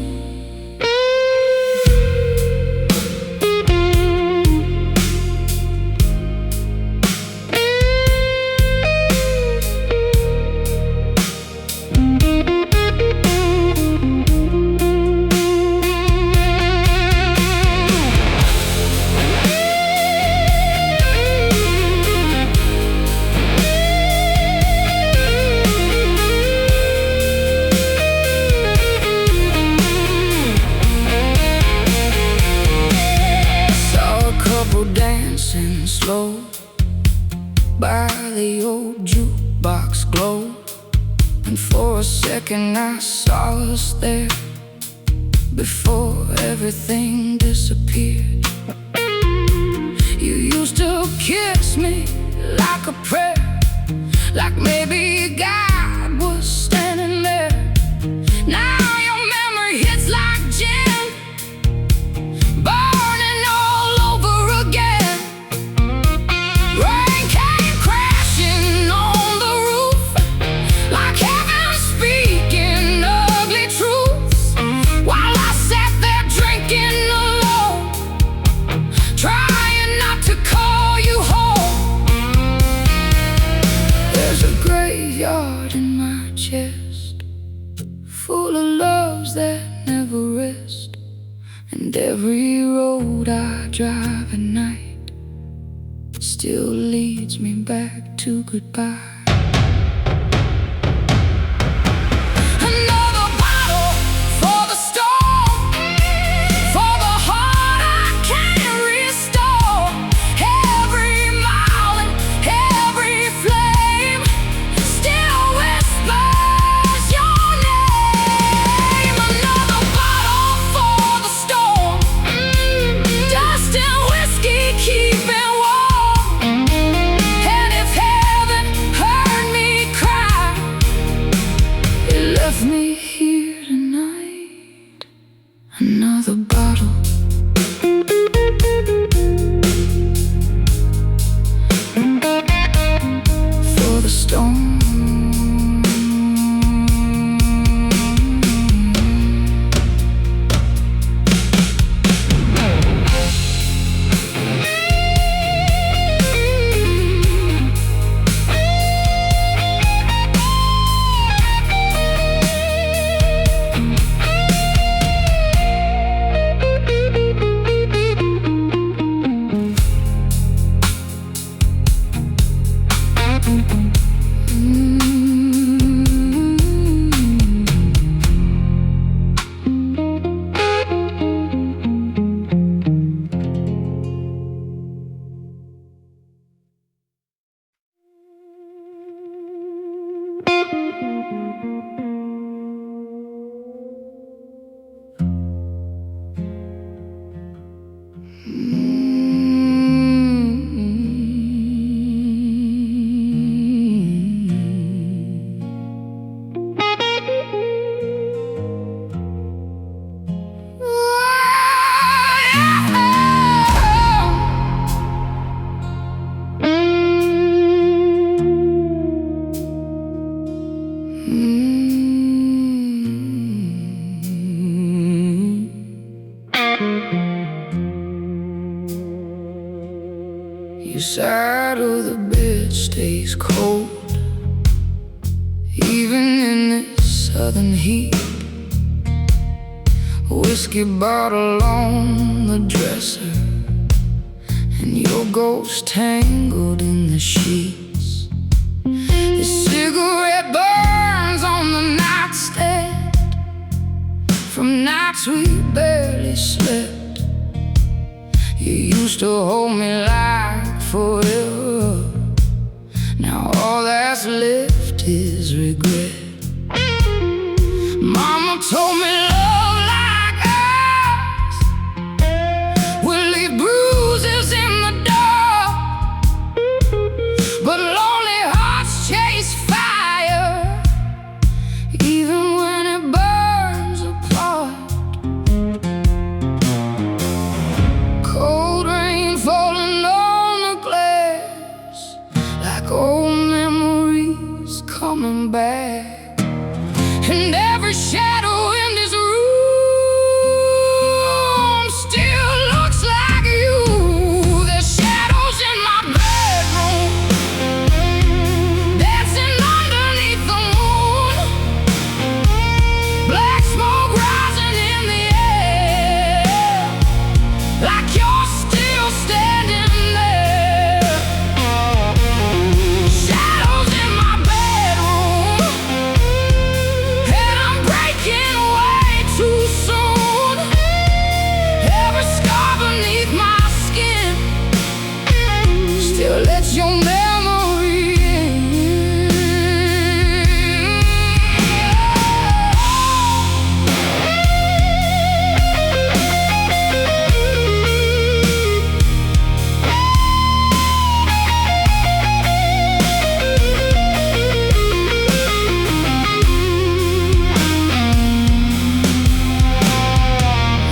Speaker 1: Dancing slow by the old jukebox glow, and for a second I saw us there before everything disappeared. You used to kiss me like a prayer, like maybe God was standing there. Now your memory hits like gin, burning all over again. Rain came crashing on the roof, like heaven speaking ugly truths, while I sat there drinking alone, trying not to call you home. There's a graveyard in my chest, full of loves that never rest, and every road I drive at night still leads me back to goodbye. Another bottle for the storm, for the heart I can't restore. Every mile and every flame still whispers your name. Another bottle for the storm, dust and whiskey keeping warm. And if heaven Your side of the bed stays cold, even in this southern heat. Whiskey bottle on the dresser, and your ghost tangled in the sheets. The cigarette burns on the nightstand from nights we barely slept. You used to hold me like forever. Now all that's left is regret. Mama told me love like ours will leave bruises in the dark, but lonely hearts chase fire even when it burns apart. Cold rain falling on the glass, like old memories coming back. And every shadow in this room still looks like you. There's shadows in my bedroom, dancing underneath the moon. Black smoke rising in the air, like you're still standing there. Shadows in my bedroom, and I'm breaking way too soon. Every scar beneath my skin still lets your memory in.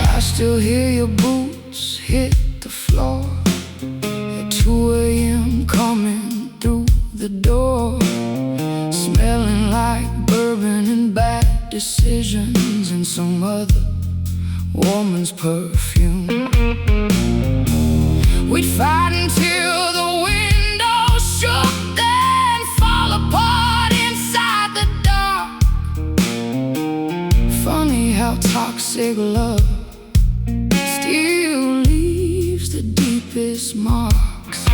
Speaker 1: I still hear your boots hit the floor at 2 a.m. coming through the door, smelling like bourbon and bad decisions and some other woman's perfume. We'd fight until the windows shook, then fall apart inside the dark. Funny how toxic love still leaves the deepest marks.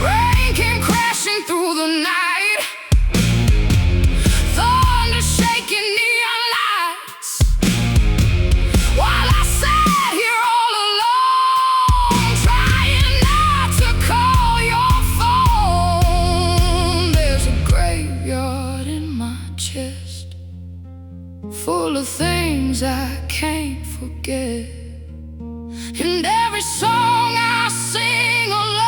Speaker 1: Rain came crashing through the night, thunder shaking neon lights, while I sat here all alone, trying not to call your phone. There's a graveyard in my chest, full of things I can't forget. And every song I sing alone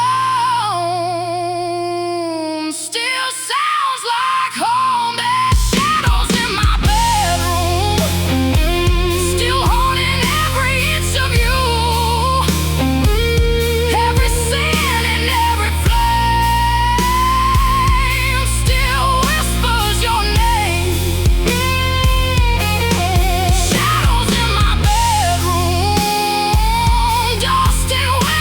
Speaker 1: still sounds like home. There's shadows in my bedroom, still haunting every inch of you. Every sin and every flame still whispers your name. Shadows in my bedroom, dust and wind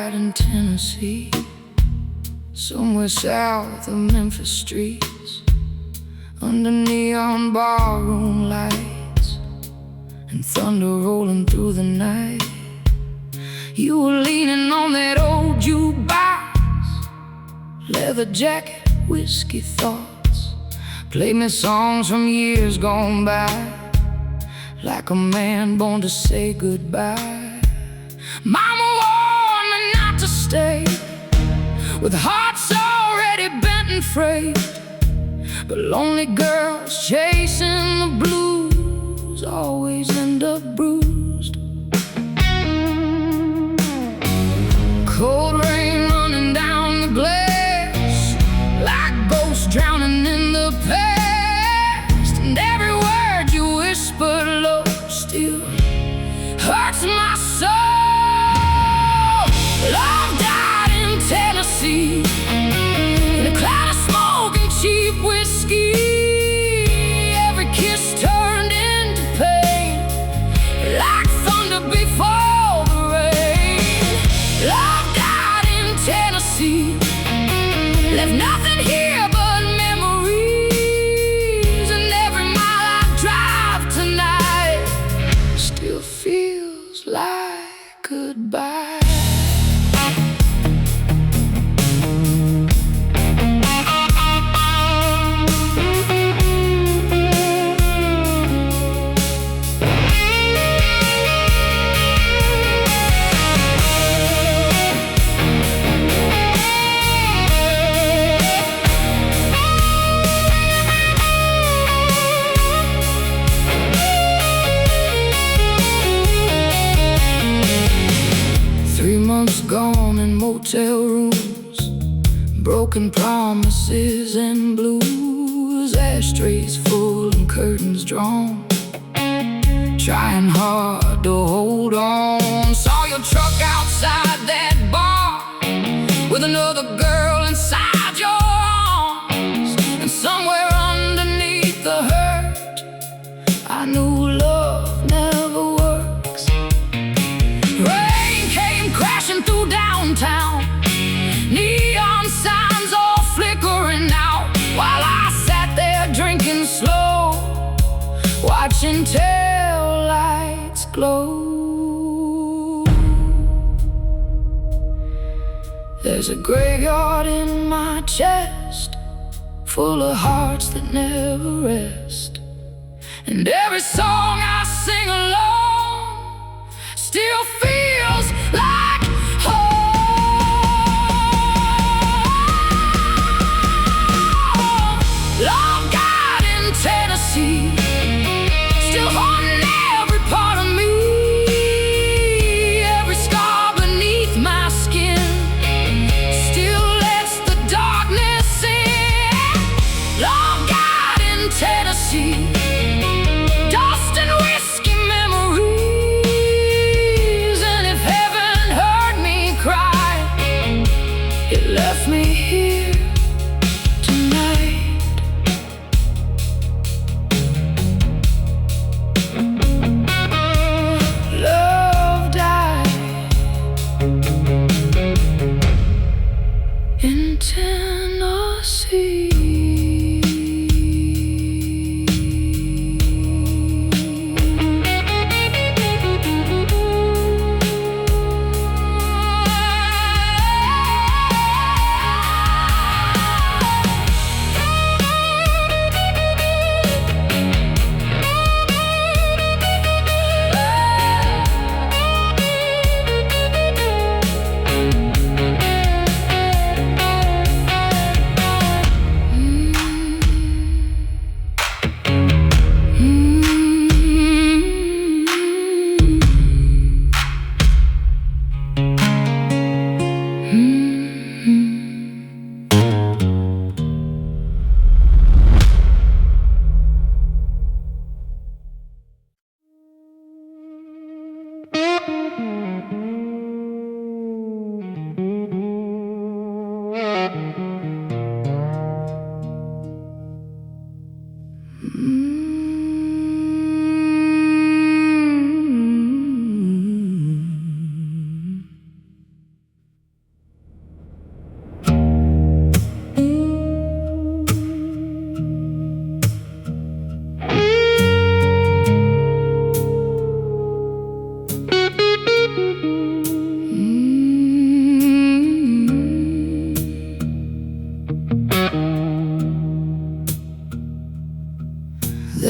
Speaker 1: died in Tennessee, somewhere south of Memphis streets, under neon barroom lights and thunder rolling through the night. You were leaning on that old jukebox, leather jacket, whiskey thoughts, played me songs from years gone by, like a man born to say goodbye. Mama warned me not to stay, with hearts already bent and frayed, but lonely girls chasing the blues always end up bruised. Cold rain running down the glass, like ghosts drowning in the past, and every word you whispered low still hurts my soul. Love died in Tennessee, in a cloud of smoke and cheap whiskey. Every kiss turned into pain, like thunder before the rain. Love died in Tennessee, left nothing here but memories, and every mile I drive tonight still feels like goodbye. 3 months gone in motel rooms, broken promises and blues, ashtrays full and curtains drawn, trying hard to hold on. Saw your truck outside that bar, with another girl inside your arms, and somewhere underneath the hurt I knew love never works. Rain came crashing through downtown, neon signs all flickering out, while I sat there drinking slow, watching tail lights glow. There's a graveyard in my chest, full of hearts that never rest, and every song I sing alone still feels like home. Love died in Tennessee, still haunting every part of me, every scar beneath my skin still lets the darkness in. Love died in Tennessee, dust and whiskey memories, and if heaven heard me cry, it left me here tonight. Love died in Tennessee.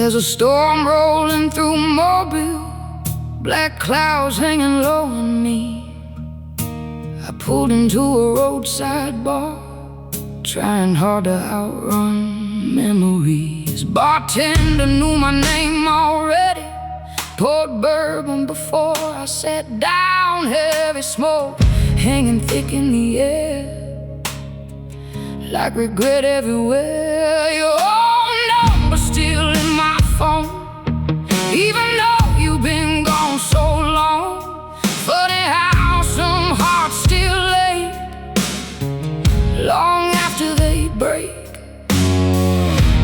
Speaker 1: There's a storm rolling through Mobile, black clouds hanging low on me. I pulled into a roadside bar, trying hard to outrun memories. Bartender knew my name already, poured bourbon before I sat down. Heavy smoke hanging thick in the air, like regret everywhere. Your own number still in my phone, even though you've been gone so long. Funny how some hearts still ache long after they break.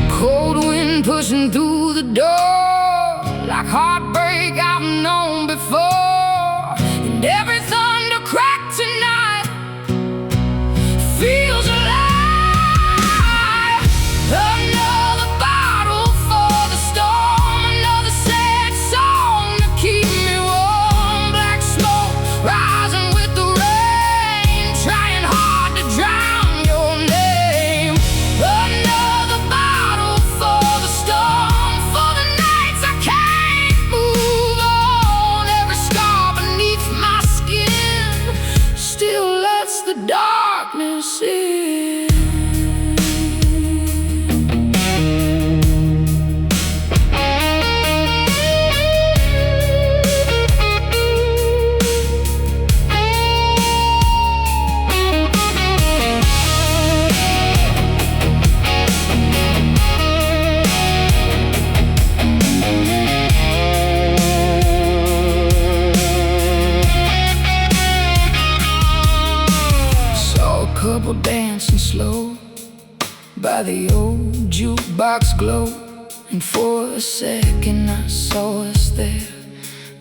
Speaker 1: Cold wind pushing through the door, like heartbreak I've known before. And every thunder crack tonight feels alive. Another bottle for the storm, another sad song to keep me warm. Black smoke rising with the rain, trying hard to drown your name. Another bottle for the storm, for the nights I can't move on. Every scar beneath my skin still lets the darkness in. Couple dancing slow by the old jukebox glow, and for a second I saw us there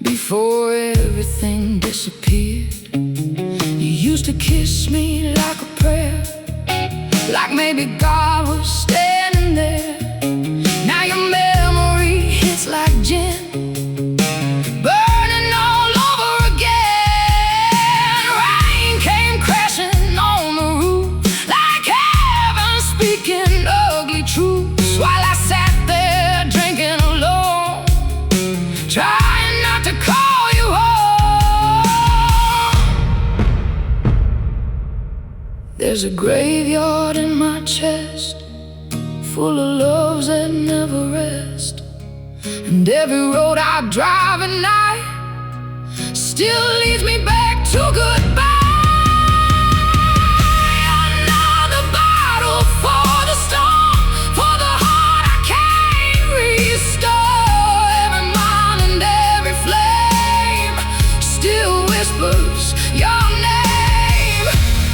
Speaker 1: before everything disappeared. You used to kiss me like a prayer, like maybe God was standing there. Now your memory hits like gin, burning all over again. Rain came crashing on the roof, like heaven speaking ugly truths, while I sat there drinking alone, trying not to call you home. There's a graveyard in my chest, full of loves that never rest. And every road I drive at night still leads me back to goodbye. Another bottle for the storm, for the heart I can't restore. Every mind and every flame still whispers your name.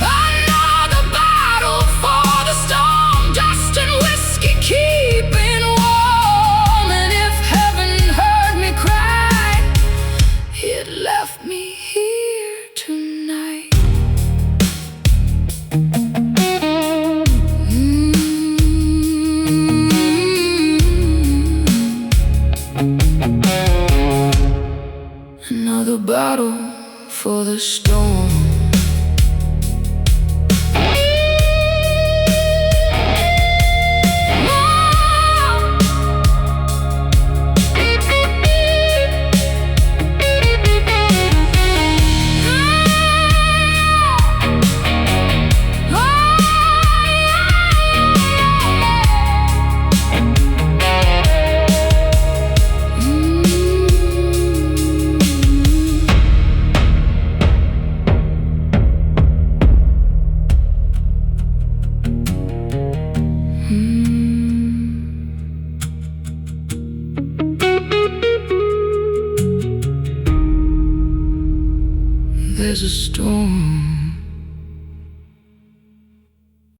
Speaker 1: Another bottle for the storm, just in whiskey keeping warm. And if heaven heard me cry, it left me here tonight. Another bottle for the storm.